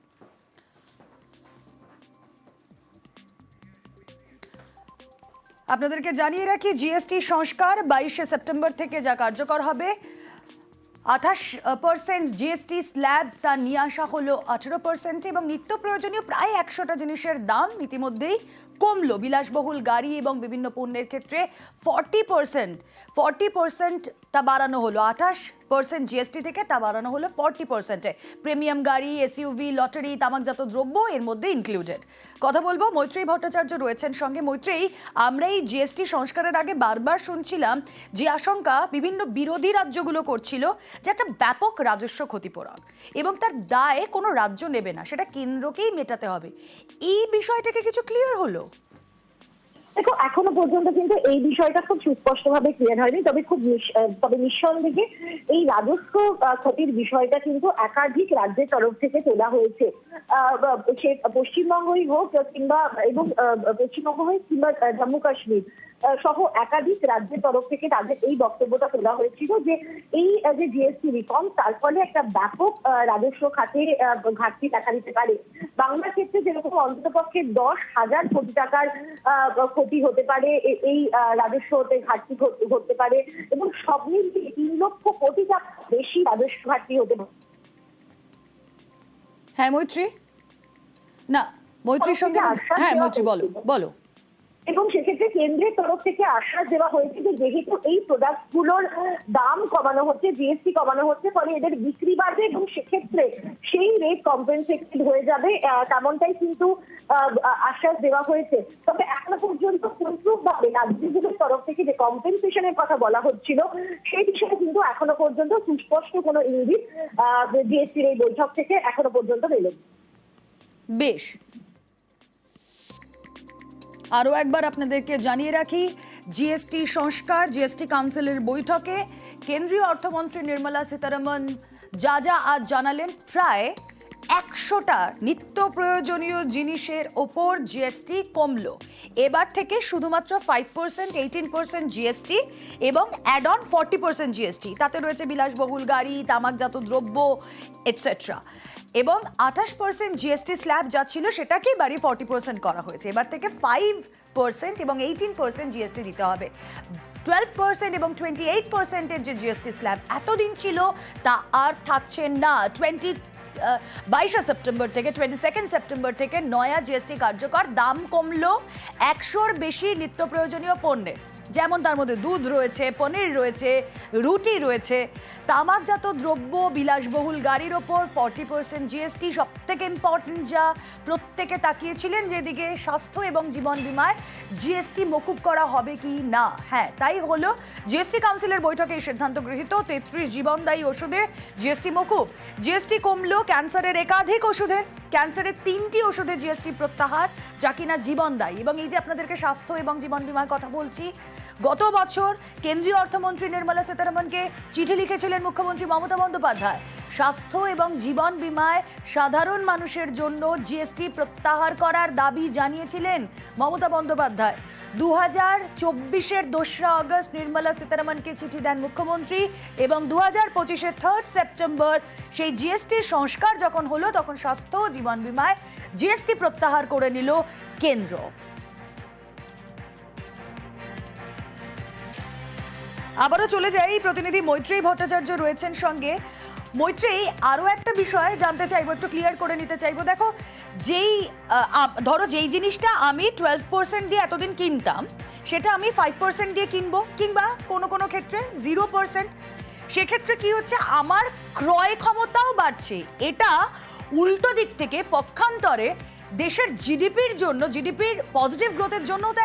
আপনাদেরকে জানিয়ে রাখি, জিএসটি সংস্কার 22শে সেপ্টেম্বর থেকে যা কার্যকর হবে। 28% জিএসটি স্ল্যাব তা নিয়ে আসা হলো 18% এবং নিত্য প্রয়োজনীয় প্রায় 100টা জিনিসের দাম ইতিমধ্যেই কমলো। বিলাসবহুল গাড়ি এবং বিভিন্ন পণ্যের ক্ষেত্রে 40% তা বাড়ানো হলো। 28% জিএসটি থেকে তা বাড়ানো হলো 40%-এ। প্রিমিয়াম গাড়ি, এসইউভি, লটারি, তামাকজাত দ্রব্য এর মধ্যে ইনক্লুডেড। কথা বলবো, মৈত্রী ভট্টাচার্য রয়েছেন সঙ্গে। মৈত্রী, আমরা এই জিএসটি সংস্কারের আগে বারবার শুনছিলাম যে আশঙ্কা বিভিন্ন বিরোধী রাজ্যগুলো করছিল যে একটা ব্যাপক রাজস্ব ক্ষতিপূরণ এবং তার দায় কোনো রাজ্য নেবে না, সেটা কেন্দ্রকেই মেটাতে হবে। এই বিষয়টাকে কিছু ক্লিয়ার হলো? দেখো, এখনো পর্যন্ত কিন্তু এই বিষয়টা খুব সুস্পষ্টভাবে ক্লিয়ার হয়নি। তবে নিঃসন্দেহে এই রাজস্ব ক্ষতির বিষয়টা কিন্তু একাধিক রাজ্যের তরফ থেকে তোলা হয়েছে। সে পশ্চিমবঙ্গই হোক কিংবা পশ্চিমবঙ্গ হোক কিংবা জম্মু কাশ্মীর সহ একাধিক রাজ্যের তরফ থেকে তাদের এই বক্তব্যটা তোলা হয়েছিল যে এই যে জিএসটি রিফর্ম, তার ফলে একটা ব্যাপক রাজস্ব খাতে ঘাটতি দেখা দিতে পারে। বাংলার ক্ষেত্রে যেরকম অন্ততপক্ষে 10,000 কোটি টাকার ক্ষতি হতে পারে, এই রাজস্বতে ঘাটতি ঘটতে পারে এবং সব মিলিয়ে 3 লক্ষ কোটি টাকা বেশি রাজস্ব ঘাটতি হতে পারে। হ্যাঁ মৈত্রী, না মৈত্রীর সঙ্গে, হ্যাঁ মৈত্রী বলো। এবং সেক্ষেত্রে কেন্দ্রের তরফ থেকে আশ্বাস দেওয়া হয়েছে যে যেহেতু এই প্রোডাক্টগুলোর দাম কমানো হচ্ছে, জিএসটি কমানো হচ্ছে, ফলে এদের বিক্রি বাড়বে এবং সেক্ষেত্রে সেই রেট কম্পেনসেটেড হয়ে যাবে, তেমনটাই কিন্তু আশ্বাস দেওয়া হয়েছে। তবে এখনো পর্যন্ত ভাবে রাজ্যগুলোর তরফ থেকে যে কম্পেনসেশনের কথা বলা হচ্ছিল সেই বিষয়ে কিন্তু এখনো পর্যন্ত সুস্পষ্ট কোনো ইঙ্গিত জিএসটির এই বৈঠক থেকে এখনো পর্যন্ত মেলেনি। বেশ, আরও একবার আপনাদেরকে জানিয়ে রাখি, জিএসটি সংস্কার, জিএসটি কাউন্সিলের বৈঠকে কেন্দ্রীয় অর্থমন্ত্রী নির্মলা সীতারমন যা আজ জানালেন, প্রায় 100টা নিত্য প্রয়োজনীয় জিনিসের ওপর জিএসটি কমলো। এবার থেকে শুধুমাত্র 5%, 18% জিএসটি এবং অ্যাড অন 40% জিএসটি। তাতে রয়েছে বিলাসবহুল গাড়ি, তামাকজাত দ্রব্য এটসেট্রা। এবং 28% জিএসটি স্ল্যাব যা ছিল সেটাকেই বাড়িয়ে 40% করা হয়েছে। এবার থেকে 5% এবং 18% জিএসটি দিতে হবে। 12% এবং 28%-এর যে জিএসটি স্ল্যাব এতদিন ছিল তা আর থাকছে না। 22 সেপ্টেম্বর থেকে 22 সেপ্টেম্বর থেকে নয়া জিএসটি কার্যকর। দাম কমলো 100-র বেশি নিত্য প্রয়োজনীয় পণ্যের, যেমন তার মধ্যে দুধ রয়েছে, পনির রয়েছে, রুটি রয়েছে, তামাকজাত দ্রব্য, বিলাসবহুল গাড়ির ওপর 40% জিএসটি। সব থেকে ইম্পর্টেন্ট যা প্রত্যেকে তাকিয়েছিলেন যেদিকে, স্বাস্থ্য এবং জীবন বিমায় জিএসটি মকুব করা হবে কি না। হ্যাঁ, তাই হলো। জিএসটি কাউন্সিলের বৈঠকে এই সিদ্ধান্ত গৃহীত। 33 জীবনদায়ী ওষুধে জিএসটি মকুব। জিএসটি কমলো ক্যান্সারের একাধিক ওষুধের, ক্যান্সারের 3টি ওষুধে জিএসটি প্রত্যাহার, যা কিনা জীবনদায়ী। এবং এই যে আপনাদেরকে স্বাস্থ্য এবং জীবন বিমার কথা বলছি, গত বছর কেন্দ্রীয় অর্থমন্ত্রী নির্মলা সীতারমনকে চিঠি লিখেছিলেন মুখ্যমন্ত্রী মমতা বন্দ্যোপাধ্যায়। স্বাস্থ্য এবং জীবন বিমায় সাধারণ মানুষের জন্য জিএসটি প্রত্যাহার করার দাবি জানিয়েছিলেন মমতা বন্দ্যোপাধ্যায়। 2024-এর 2রা আগস্ট নির্মলা সীতারমনকে চিঠি দেন মুখ্যমন্ত্রী এবং 2025-এর 3 সেপ্টেম্বর সেই জিএসটির সংস্কার যখন হলো তখন স্বাস্থ্য ও জীবন বিমায় জিএসটি প্রত্যাহার করে নিল কেন্দ্র। আবারও চলে যাই, প্রতিনিধি মৈত্রেয়ী ভট্টাচার্য রয়েছেন সঙ্গে। মৈত্রেয়ী, আরও একটা বিষয় জানতে চাইবো, একটু ক্লিয়ার করে নিতে চাইবো। দেখো, যেই জিনিসটা আমি 12% দিয়ে এতদিন কিনতাম সেটা আমি 5% দিয়ে কিনবো, কিংবা কোনো ক্ষেত্রে 0%। সেক্ষেত্রে কি হচ্ছে, আমার ক্রয় ক্ষমতাও বাড়ছে। এটা উল্টো দিক থেকে পক্ষান্তরে দেশের জিডিপির জন্য, জিডিপির পজিটিভ গ্রোথের জন্য